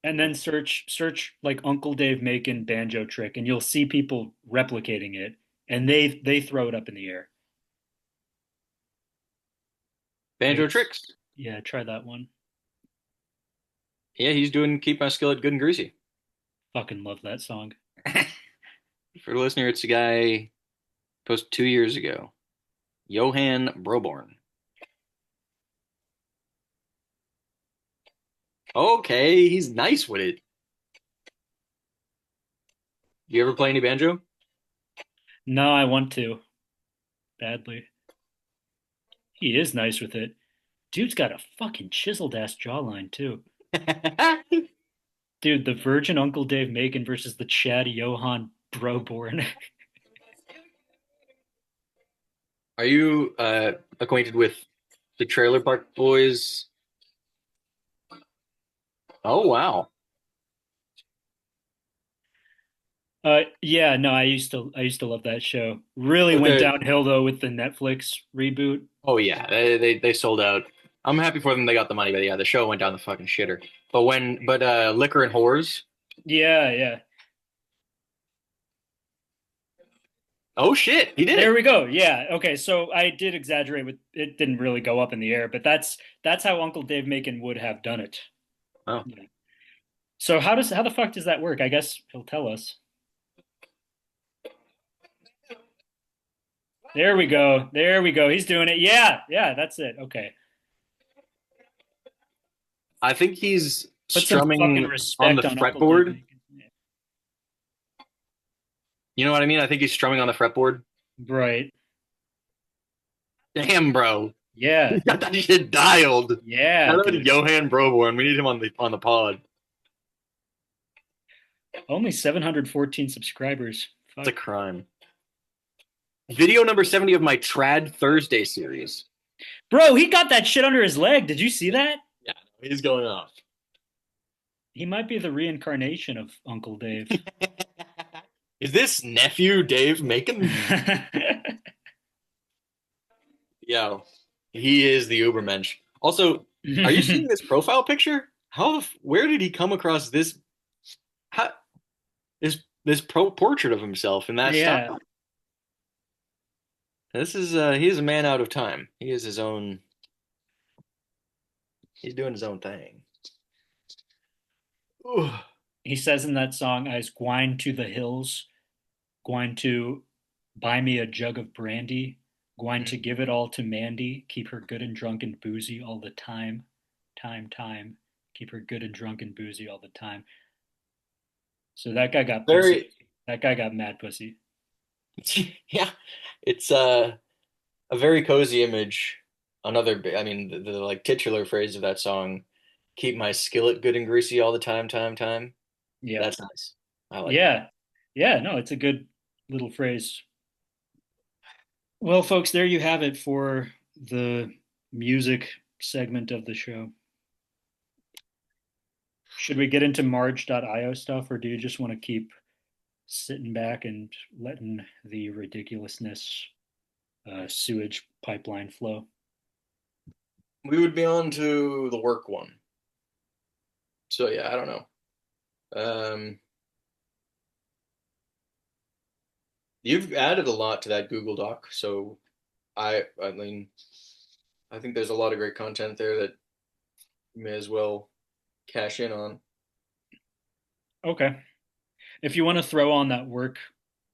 and then search like Uncle Dave Macon banjo trick, and you'll see people replicating it, and they throw it up in the air. Like Banjo it's tricks. yeah, try that one. Yeah, he's doing Keep My Skillet Good and Greasy. Fucking love that song. For the listener, it's a guy posted 2 years ago. Johann Broborn. Okay, he's nice with it. You ever play any banjo? No, I want to badly. He is nice with it. Dude's got a fucking chiseled ass jawline too. Dude, the Virgin Uncle Dave Macon versus the Chad Johann Broborn. Are you acquainted with the Trailer Park Boys? Oh wow. Yeah, no, I used to love that show. Really But went the downhill though with the Netflix reboot. oh yeah, they sold out. I'm happy for them they got the money, but yeah, the show went down the fucking shitter. But Liquor and Whores. Yeah, yeah. Oh shit, he did There it. we go. Yeah. Okay, so I did exaggerate with it didn't really go up in the air, but that's how Uncle Dave Macon would have done it. Oh, Yeah. So how the fuck does that work? I guess he'll tell us. There we go. There we go. He's doing it. Yeah, yeah, that's it. Okay. I think he's Put some fucking strumming on the respect on Uncle Dave fretboard. Macon. Yeah. You know what I mean? I think he's strumming on the fretboard. Right. Damn, bro. Yeah. He's got that shit dialed. Yeah, Shout out to dude. Johann Broborn. We need him on the pod. Only 714 subscribers. It's a Fuck. crime. Video number 70 of my Trad Thursday series. Bro, he got that shit under his leg. Did you see that? Yeah, he's going off. He might be the reincarnation of Uncle Dave. Is this nephew Dave Macon? Yeah, he is the Ubermensch. Also, are you seeing this profile picture? Where did he come across this? How, this portrait of himself in that Yeah. style? This is he is a man out of time. He is his own. He's doing his own thing. Ooh. He says in that song, I's gwine to the hills, gwine to buy me a jug of brandy, gwine to give it all to Mandy, keep her good and drunk and boozy all the time, time, keep her good and drunk and boozy all the time. So that guy got pussy. Very That guy got mad pussy. yeah. It's a very cozy image. I mean, the like titular phrase of that song, "Keep my skillet good and greasy all the time." Yep. That's nice. I like that. Yeah. Yeah, no, it's a good little phrase. Well, folks, there you have it for the music segment of the show. Should we get into Marge.io stuff, or do you just want to keep sitting back and letting the ridiculousness sewage pipeline flow? We would be on to the work one. So yeah, I don't know. You've added a lot to that Google Doc, so I mean I think there's a lot of great content there that you may as well cash in on. Okay. If you want to throw on that work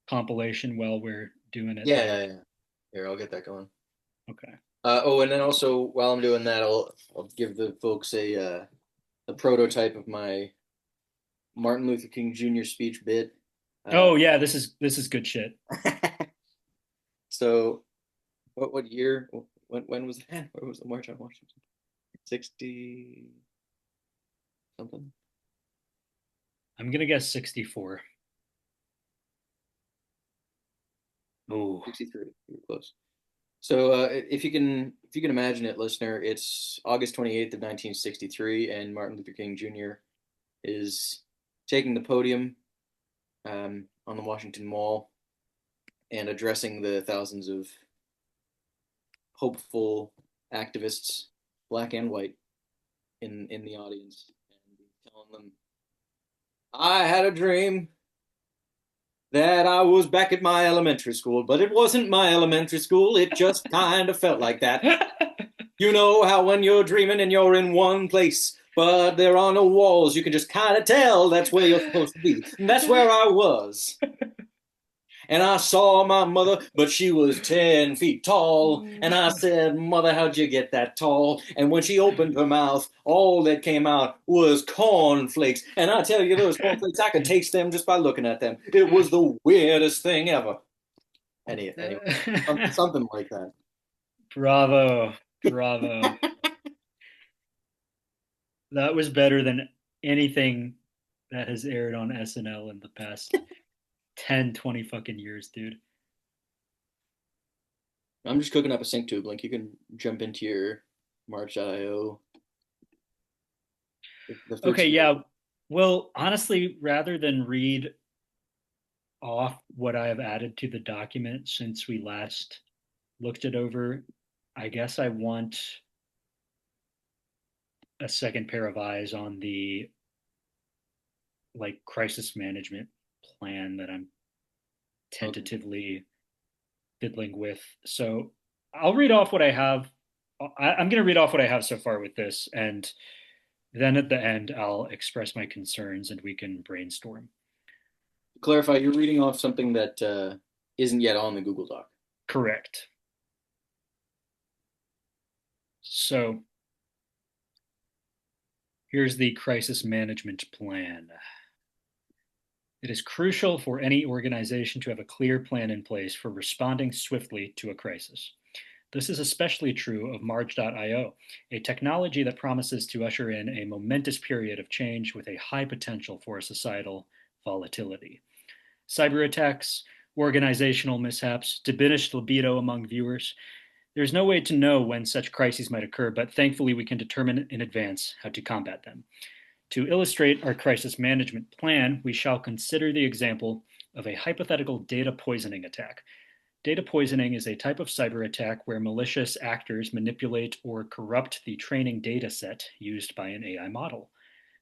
compilation while we're doing it, Yeah, that yeah, yeah. Here, I'll get that going. okay. Oh, and then also while I'm doing that, I'll give the folks a prototype of my Martin Luther King Jr. speech bit. Uh, Oh yeah, this is good shit. so what year? When was that? Where was the March on Washington? 60 something? I'm gonna guess 64. Oh, 63. You were close. So if you can imagine it, listener, it's August 28th of 1963, and Martin Luther King Jr. is taking the podium on the Washington Mall and addressing the thousands of hopeful activists, black and white, in the audience, and telling them, "I had a dream that I was back at my elementary school, but it wasn't my elementary school. It just kind of felt like that. You know how when you're dreaming and you're in one place, but there are no walls, you can just kind of tell that's where you're supposed to be. And that's where I was." And I saw my mother, but she was 10 feet tall. And I said, Mother, how'd you get that tall? And when she opened her mouth, all that came out was cornflakes. And I tell you, those cornflakes, I could taste them just by looking at them. It was the weirdest thing ever. Anyway, something like that. Bravo, bravo. That was better than anything that has aired on SNL in the past 10, 20 fucking years, dude. I'm just cooking up a sync tube. Link, you can jump into your March.io. The Okay, freaks. yeah. Well, honestly, rather than read off what I have added to the document since we last looked it over, I guess I want a second pair of eyes on the like crisis management plan that I'm Okay. tentatively fiddling with. So I'll read off what I have. I'm going to read off what I have so far with this, and then at the end, I'll express my concerns and we can brainstorm. Clarify, you're reading off something that isn't yet on the Google Doc. Correct. So here's the crisis management plan. It is crucial for any organization to have a clear plan in place for responding swiftly to a crisis. This is especially true of Marge.io, a technology that promises to usher in a momentous period of change with a high potential for societal volatility. Cyber attacks, organizational mishaps, diminished libido among viewers. There's no way to know when such crises might occur, but thankfully we can determine in advance how to combat them. To illustrate our crisis management plan, we shall consider the example of a hypothetical data poisoning attack. Data poisoning is a type of cyber attack where malicious actors manipulate or corrupt the training data set used by an AI model.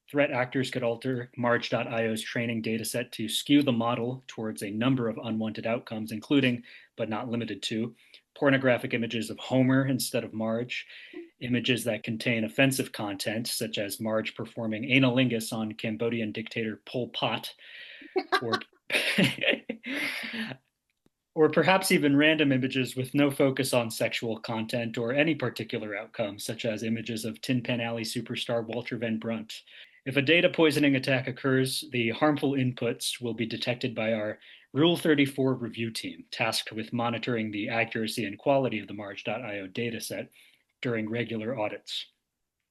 Threat actors could alter Marge.io's training dataset to skew the model towards a number of unwanted outcomes, including, but not limited to, pornographic images of Homer instead of Marge, images that contain offensive content, such as Marge performing analingus on Cambodian dictator Pol Pot, or or perhaps even random images with no focus on sexual content or any particular outcome, such as images of Tin Pan Alley superstar Walter Van Brunt. If a data poisoning attack occurs, the harmful inputs will be detected by our Rule 34 review team, tasked with monitoring the accuracy and quality of the Marge.io dataset during regular audits.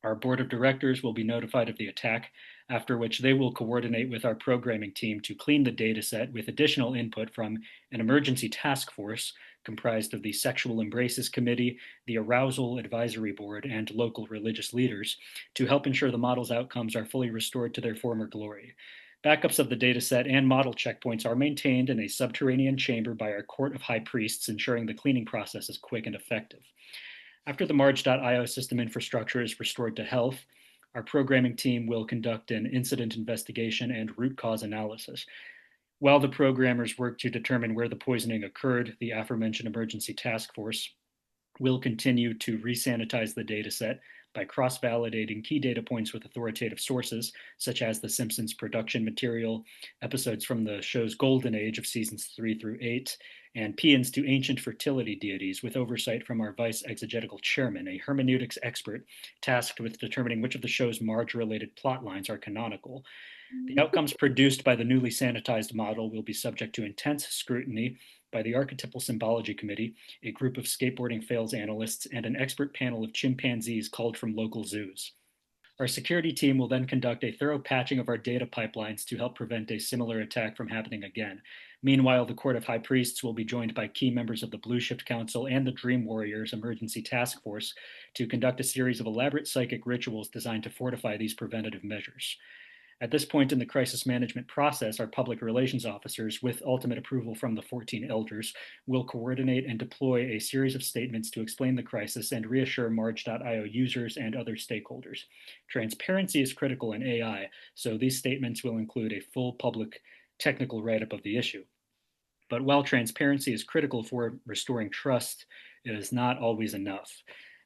Our board of directors will be notified of the attack, after which they will coordinate with our programming team to clean the dataset with additional input from an emergency task force comprised of the Sexual Embraces Committee, the Arousal Advisory Board, and local religious leaders to help ensure the model's outcomes are fully restored to their former glory. Backups of the dataset and model checkpoints are maintained in a subterranean chamber by our court of high priests, ensuring the cleaning process is quick and effective. After the Marge.io system infrastructure is restored to health, our programming team will conduct an incident investigation and root cause analysis. While the programmers work to determine where the poisoning occurred, the aforementioned emergency task force will continue to resanitize the dataset by cross-validating key data points with authoritative sources, such as The Simpsons production material, episodes from the show's golden age of seasons 3 through 8, and paeans to ancient fertility deities, with oversight from our vice exegetical chairman, a hermeneutics expert tasked with determining which of the show's Marge-related plot lines are canonical. The outcomes produced by the newly sanitized model will be subject to intense scrutiny by the Archetypal Symbology Committee, a group of skateboarding fails analysts, and an expert panel of chimpanzees called from local zoos. Our security team will then conduct a thorough patching of our data pipelines to help prevent a similar attack from happening again. Meanwhile, the Court of High Priests will be joined by key members of the Blue Shift Council and the Dream Warriors Emergency Task Force to conduct a series of elaborate psychic rituals designed to fortify these preventative measures. At this point in the crisis management process, our public relations officers, with ultimate approval from the 14 elders, will coordinate and deploy a series of statements to explain the crisis and reassure Marge.io users and other stakeholders. Transparency is critical in AI, so these statements will include a full public technical write-up of the issue. But while transparency is critical for restoring trust, it is not always enough.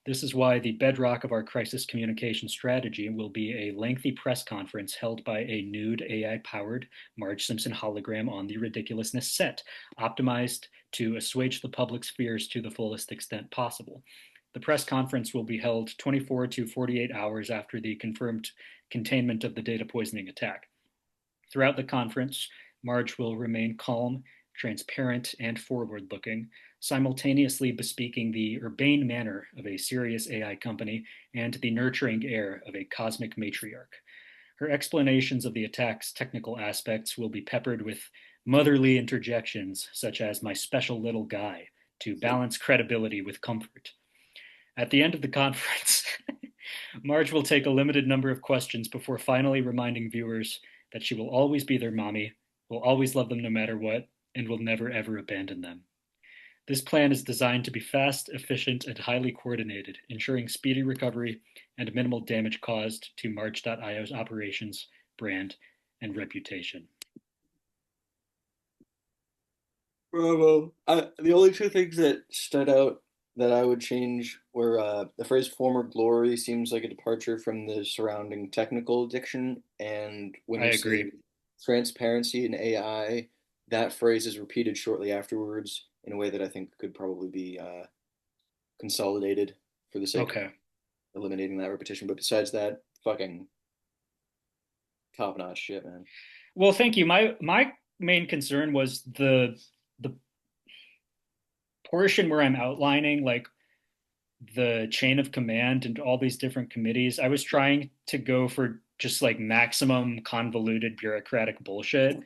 This is why the bedrock of our crisis communication strategy will be a lengthy press conference held by a nude AI powered Marge Simpson hologram on the Ridiculousness set, optimized to assuage the public's fears to the fullest extent possible. The press conference will be held 24 to 48 hours after the confirmed containment of the data poisoning attack. Throughout the conference, Marge will remain calm, transparent, and forward looking, simultaneously bespeaking the urbane manner of a serious AI company and the nurturing air of a cosmic matriarch. Her explanations of the attack's technical aspects will be peppered with motherly interjections, such as my special little guy, to balance credibility with comfort. At the end of the conference, Marge will take a limited number of questions before finally reminding viewers that she will always be their mommy, will always love them no matter what, and will never ever abandon them. This plan is designed to be fast, efficient, and highly coordinated, ensuring speedy recovery and minimal damage caused to March.io's operations, brand, and reputation. Bravo. The only two things that stood out that I would change were the phrase former glory seems like a departure from the surrounding technical diction. And when I you agree. say transparency in AI, that phrase is repeated shortly afterwards in a way that I think could probably be consolidated for the sake of Okay. eliminating that repetition. But besides that, fucking top notch shit, man. Well, thank you. My main concern was the portion where I'm outlining like the chain of command and all these different committees. I was trying to go for just like maximum convoluted bureaucratic bullshit.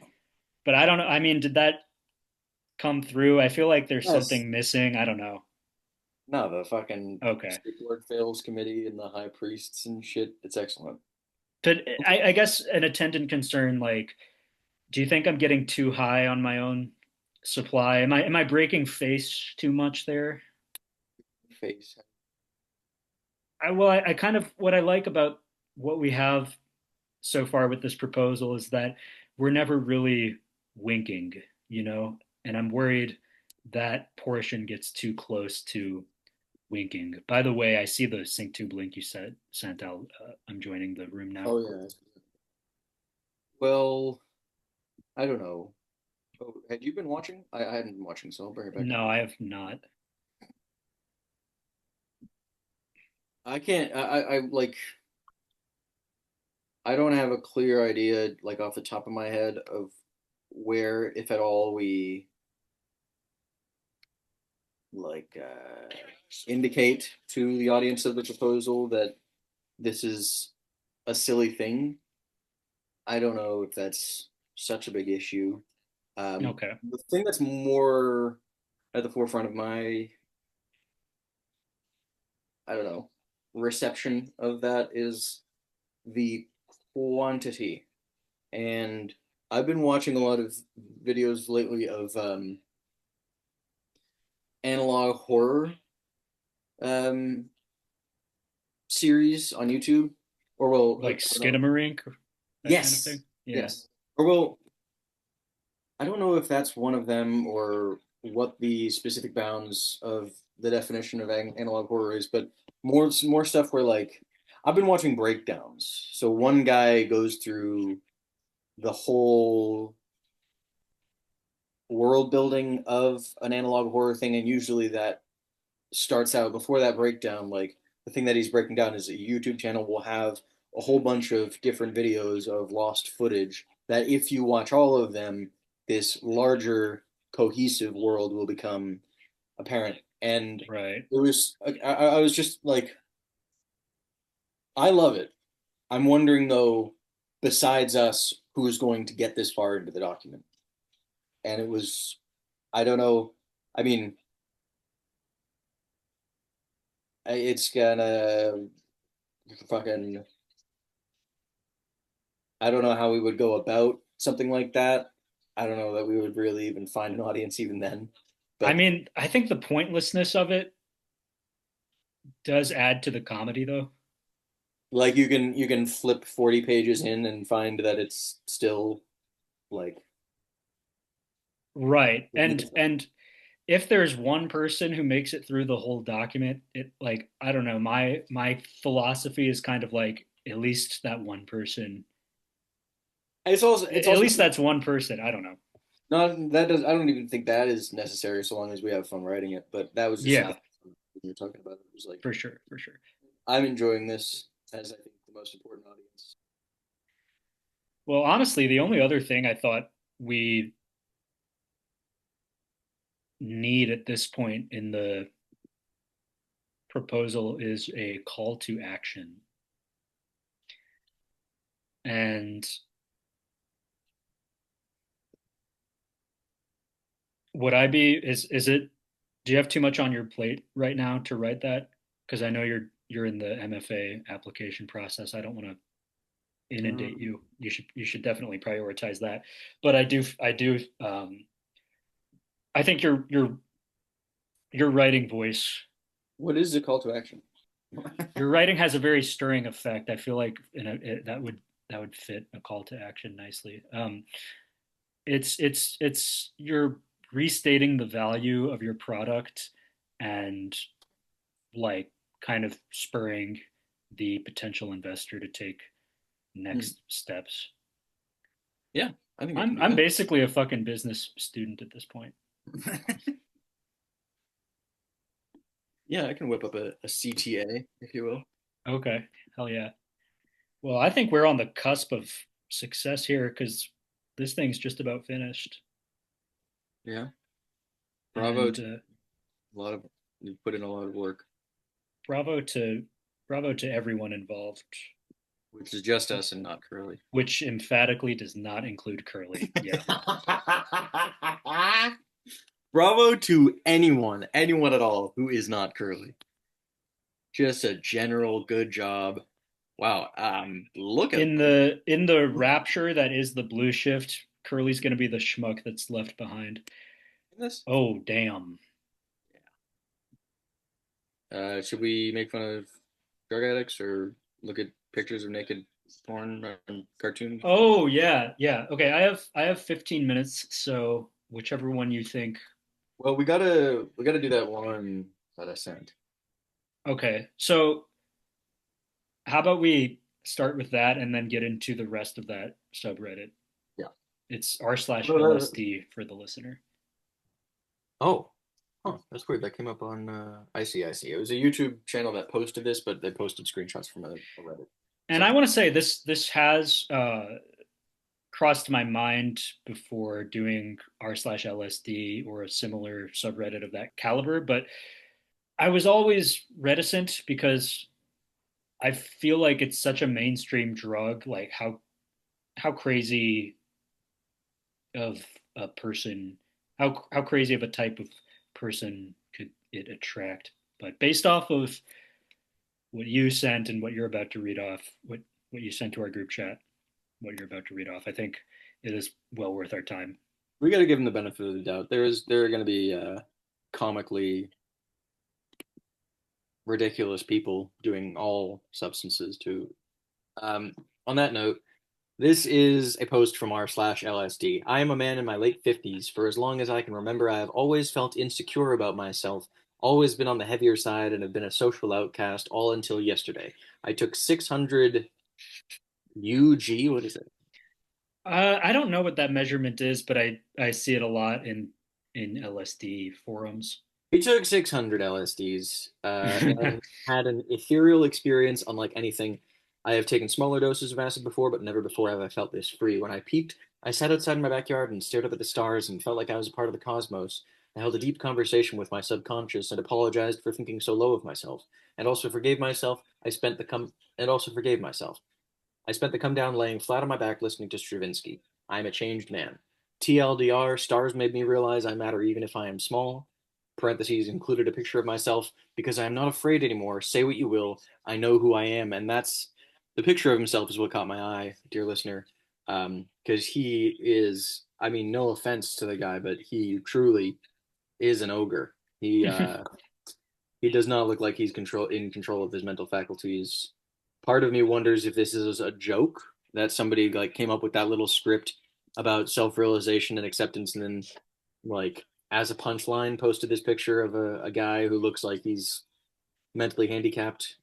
But I don't know. I mean, did that come through? I feel like there's Yes. something missing. I don't know. No, the fucking Okay. state board fails committee and the high priests and shit. It's excellent. But I guess an attendant concern, like, do you think I'm getting too high on my own supply? Am I breaking face too much there? Face. I kind of what I like about what we have so far with this proposal is that we're never really winking, you know, and I'm worried that portion gets too close to winking. By the way, I see the SyncTube link you sent out. I'm joining the room now. Oh yeah. Well, I don't know. Oh, had you been watching? I hadn't been watching, so I'll bring it back up. No, I have not. I can't. Like. I don't have a clear idea, like off the top of my head, of where, if at all, we like indicate to the audience of the proposal that this is a silly thing. I don't know if that's such a big issue. Okay. The thing that's more at the forefront of my, I don't know, reception of that is the quantity. And I've been watching a lot of videos lately of analog horror um, series on YouTube, or well, Like I don't know. Skidamarink, that kind of Yes, thing. Yeah. yes, or well, I don't know if that's one of them or what the specific bounds of the definition of analog horror is, but more stuff where like I've been watching breakdowns. So one guy goes through the whole world building of an analog horror thing, and usually that starts out before that breakdown. Like the thing that he's breaking down is a YouTube channel will have a whole bunch of different videos of lost footage that if you watch all of them, this larger cohesive world will become apparent. And Right. it was I was just like, I love it. I'm wondering though, besides us, who is going to get this far into the document? And it was, I don't know. I mean, it's gonna fucking, I don't know how we would go about something like that. I don't know that we would really even find an audience even then. I But mean, I think the pointlessness of it does add to the comedy, though. like you can flip 40 pages in and find that it's still like Right. And significant. and if there's one person who makes it through the whole document, it like I don't know, my philosophy is kind of like at least that one person, It's at also least that's one person. I don't know. not that does I don't even think that is necessary so long as we have fun writing it. But that was just Yeah, something we were talking about. It was like for sure, for sure. I'm enjoying this as I think the most important audience. Well, honestly, the only other thing I thought we need at this point in the proposal is a call to action. And would I be is it do you have too much on your plate right now to write that? Because I know you're in the MFA application process. I don't want to inundate Um, you. You should definitely prioritize that. But I do I think your writing voice, what is the call to action? your writing has a very stirring effect. I feel like that would fit a call to action nicely. It's you're restating the value of your product and like kind of spurring the potential investor to take Hmm. next steps. Yeah, I think I can I'm do I'm that. basically a fucking business student at this point. Yeah, I can whip up a CTA, if you will. Okay, hell yeah. Well, I think we're on the cusp of success here because this thing's just about finished. Yeah. Bravo And to a lot of you put in a lot of work, bravo to bravo to everyone involved, which is just us and not Curly. which emphatically does not include Curly. Yeah. Bravo to anyone at all who is not Curly. Just a general good job. Wow. Look at In the rapture that is the blue shift, Curly's gonna be the schmuck that's left behind. this. Oh damn. Should we make fun of drug addicts or look at pictures of naked porn and cartoon? Oh yeah, yeah. Okay, I have 15 minutes, so whichever one you think. Well, we gotta do that one that I sent. Okay, so how about we start with that and then get into the rest of that subreddit? Yeah. It's r slash Uh, LSD for the listener. Oh, huh, that's weird. That came up on I see. It was a YouTube channel that posted this, but they posted screenshots from a Reddit And I subreddit. want to say this has crossed my mind before doing r slash LSD or a similar subreddit of that caliber, but I was always reticent because I feel like it's such a mainstream drug. Like how crazy of a person, how crazy of a type of person could it attract? But based off of what you sent and what you're about to read off, what you sent to our group chat, what you're about to read off, I think it is well worth our time. We got to give them the benefit of the doubt. There are going to be comically ridiculous people doing all substances too. Um, on that note, this is a post from r slash LSD. I am a man in my late 50s. For as long as I can remember, I have always felt insecure about myself, always been on the heavier side, and have been a social outcast all until yesterday. I took 600 UG. What is it? I don't know what that measurement is, but I see it a lot in LSD forums. We took 600 LSDs and had an ethereal experience unlike anything. I have taken smaller doses of acid before, but never before have I felt this free. When I peaked, I sat outside in my backyard and stared up at the stars and felt like I was a part of the cosmos. I held a deep conversation with my subconscious and apologized for thinking so low of myself, and also forgave myself. Also forgave myself. I spent the come down laying flat on my back listening to Stravinsky. I am a changed man. TLDR, stars made me realize I matter even if I am small. Parentheses included a picture of myself because I am not afraid anymore. Say what you will. I know who I am. And that's the picture of himself is what caught my eye, dear listener. Because he is, I mean, no offense to the guy, but he truly is an ogre. He does not look like he's in control of his mental faculties. Part of me wonders if this is a joke that somebody like came up with that little script about self-realization and acceptance and then like as a punchline, posted this picture of a guy who looks like he's mentally handicapped.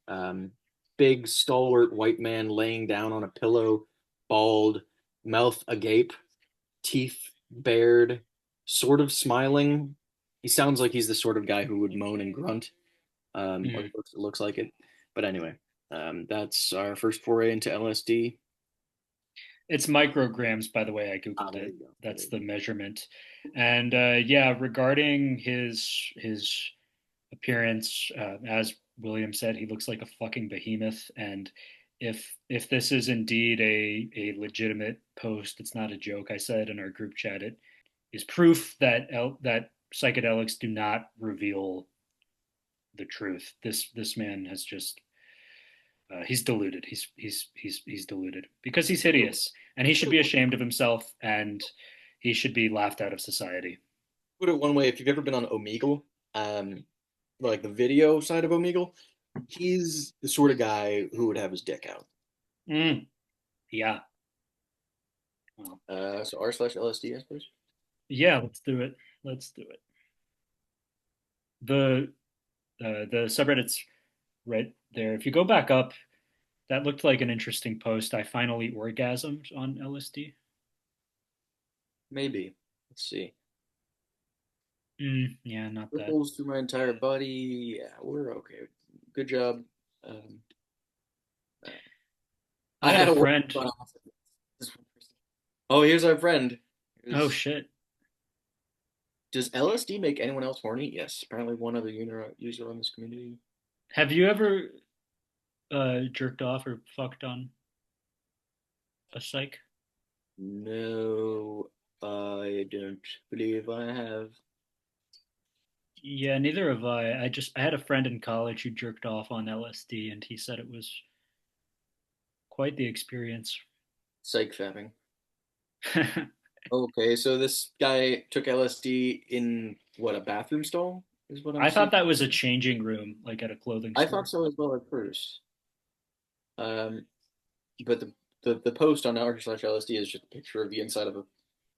Big, stalwart white man laying down on a pillow, bald, mouth agape, teeth bared, sort of smiling. He sounds like he's the sort of guy who would moan and grunt, or Mm. looks like it. But anyway, that's our first foray into LSD. It's micrograms, by the way. I Ah, googled there it. you go. There That's you the go. measurement. And yeah, regarding his appearance, as William said, he looks like a fucking behemoth. And if this is indeed a legitimate post, it's not a joke. I said in our group chat, it is proof that that psychedelics do not reveal the truth. This man has just he's deluded. He's deluded because he's hideous, and he should be ashamed of himself, and he should be laughed out of society. Put it one way: if you've ever been on Omegle, um, like the video side of Omegle, he's the sort of guy who would have his dick out. Mm, yeah. Well, So r/LSD, I suppose. yeah. Let's do it. Let's do it. The the subreddit's right there. If you go back up, that looked like an interesting post. I finally orgasmed on LSD. Maybe. Let's see. Yeah, not that. Ripples through my entire body. Yeah, we're okay. Good job. Um, uh, I I had a had a word friend. on this one. Oh, here's our friend. Oh Here's, shit. does LSD make anyone else horny? Yes. Apparently, one other user on this community. Have you ever jerked off or fucked on a psych? No, I don't believe I have. Yeah, neither have I. I had a friend in college who jerked off on LSD, and he said it was quite the experience. Psych fapping. Okay, so this guy took LSD in what, a bathroom stall is what I'm I thought seeing. that was a changing room, like at a clothing I thought store. so as well at first. Um, but the post on r/LSD is just a picture of the inside of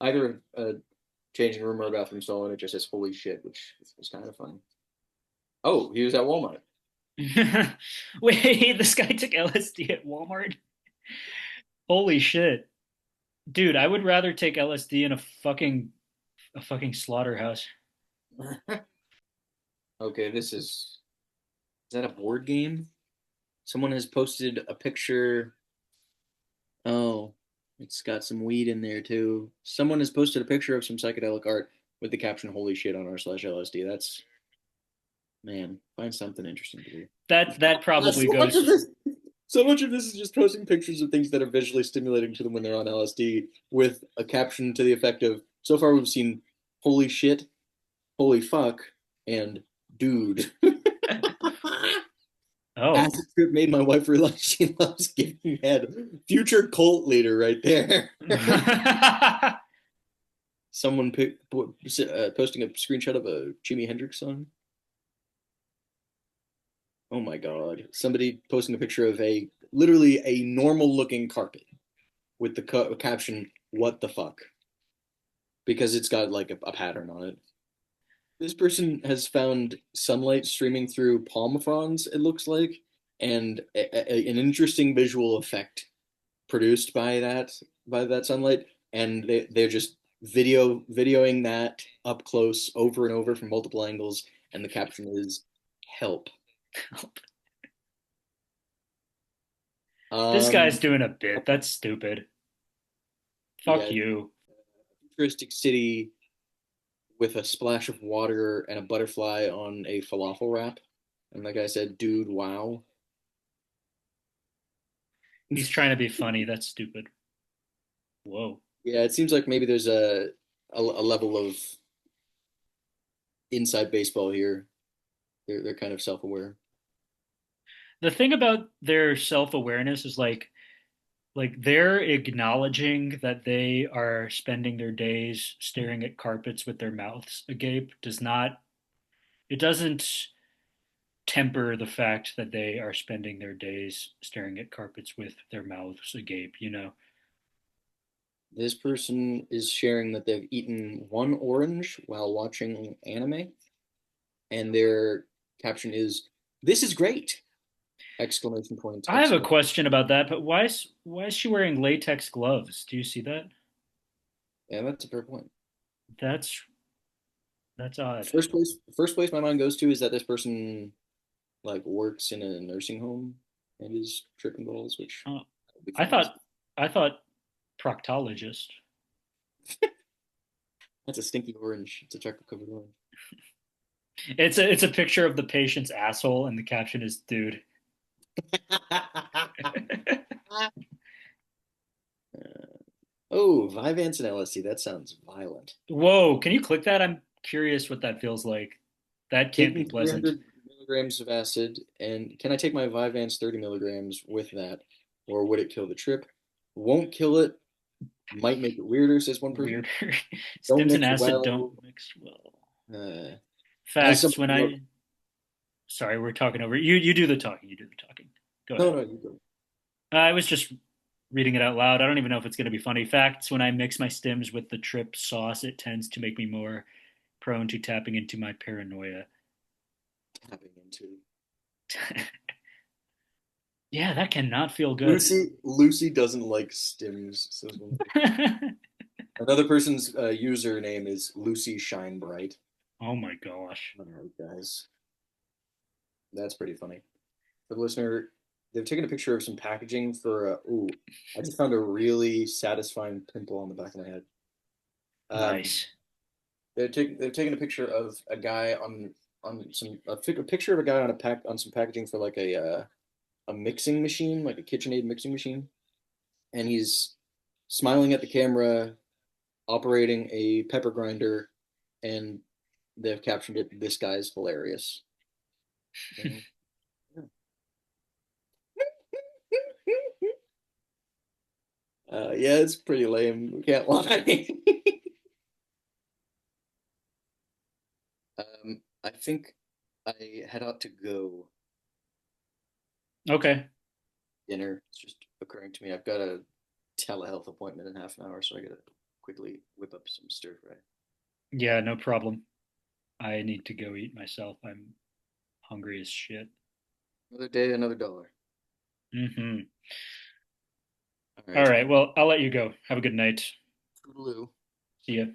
either a changing room or a bathroom stall, and it just says "holy shit," which is kind of funny. Oh, he was at Walmart. Wait, this guy took LSD at Walmart? Holy shit. Dude, I would rather take LSD in a fucking slaughterhouse. Okay, is that a board game? Someone has posted a picture. Oh, it's got some weed in there too. Someone has posted a picture of some psychedelic art with the caption "holy shit" on r/LSD. That's, man, find something interesting to do. That probably So much of goes this, so much of this is just posting pictures of things that are visually stimulating to them when they're on LSD, with a caption to the effect of, "So far we've seen holy shit, holy fuck, and dude." Oh. Acid trip made my wife realize she loves giving head. Future cult leader right there. Someone posting a screenshot of a Jimi Hendrix song. Oh my god! Somebody posting a picture of a literally a normal looking carpet with the caption "What the fuck?" because it's got like a pattern on it. This person has found sunlight streaming through palm fronds, it looks like, and an interesting visual effect produced by that sunlight, and they're just videoing that up close over and over from multiple angles, and the caption is "help." This Um, guy's doing a bit. That's stupid. Fuck yeah, you. futuristic city with a splash of water and a butterfly on a falafel wrap, and the guy said, "Dude, wow." He's trying to be funny. That's stupid. Whoa. Yeah, it seems like maybe there's a level of inside baseball here. They're kind of self-aware. The thing about their self-awareness is like they're acknowledging that they are spending their days staring at carpets with their mouths agape does not it doesn't temper the fact that they are spending their days staring at carpets with their mouths agape. This person is sharing that they've eaten one orange while watching anime, and their caption is, "This is great!" Exclamation point! I have a Exclamation. question about that, but why is she wearing latex gloves? Do you see that? Yeah, that's a fair point. That's that's odd. First place my mind goes to is that this person like works in a nursing home and is tripping balls, which Uh, would be I funny. thought I thought proctologist. That's a stinky orange. It's a chocolate covered orange. It's a picture of the patient's asshole, and the caption is "dude." Oh, Vyvanse and LSD. That sounds violent. Whoa, can you click that? I'm curious what that feels like. That can't be Taking pleasant. 300 milligrams of acid, and can I take my Vyvanse 30 milligrams with that, or would it kill the trip? Won't kill it. Might make it weirder, says one person. Weirder. Don't Stims and mix acid don't well. mix well. Uh, as Facts. someone When who wrote, I Sorry, we're talking over you. You do the talking. You do the talking. Go no, ahead. no, you go. I was just reading it out loud. I don't even know if it's going to be funny. Facts. When I mix my stims with the trip sauce, it tends to make me more prone to tapping into my paranoia. Tapping into. Yeah, that cannot feel good. Lucy doesn't like stims, says one person. Another person's username is Lucy Shine Bright. Oh my gosh. All right, guys, that's pretty funny. For the listener, they've taken a picture of some packaging for. Ooh, I just found a really satisfying pimple on the back of my head. Um, Nice. they've taken a picture of a guy on a picture of a guy on a pack on some packaging for like a mixing machine, like a KitchenAid mixing machine, and he's smiling at the camera, operating a pepper grinder, and they've captioned it, "This guy's hilarious." So, yeah. Yeah, it's pretty lame. Can't lie. I think I head out to go to Okay. dinner. It's just occurring to me. I've got a telehealth appointment in half an hour, so I gotta quickly whip up some stir fry. Yeah, no problem. I need to go eat myself. I'm hungry as shit. Another day, another dollar. Hmm. All All right. right. Well, I'll let you go. Have a good night. Toodaloo. See ya.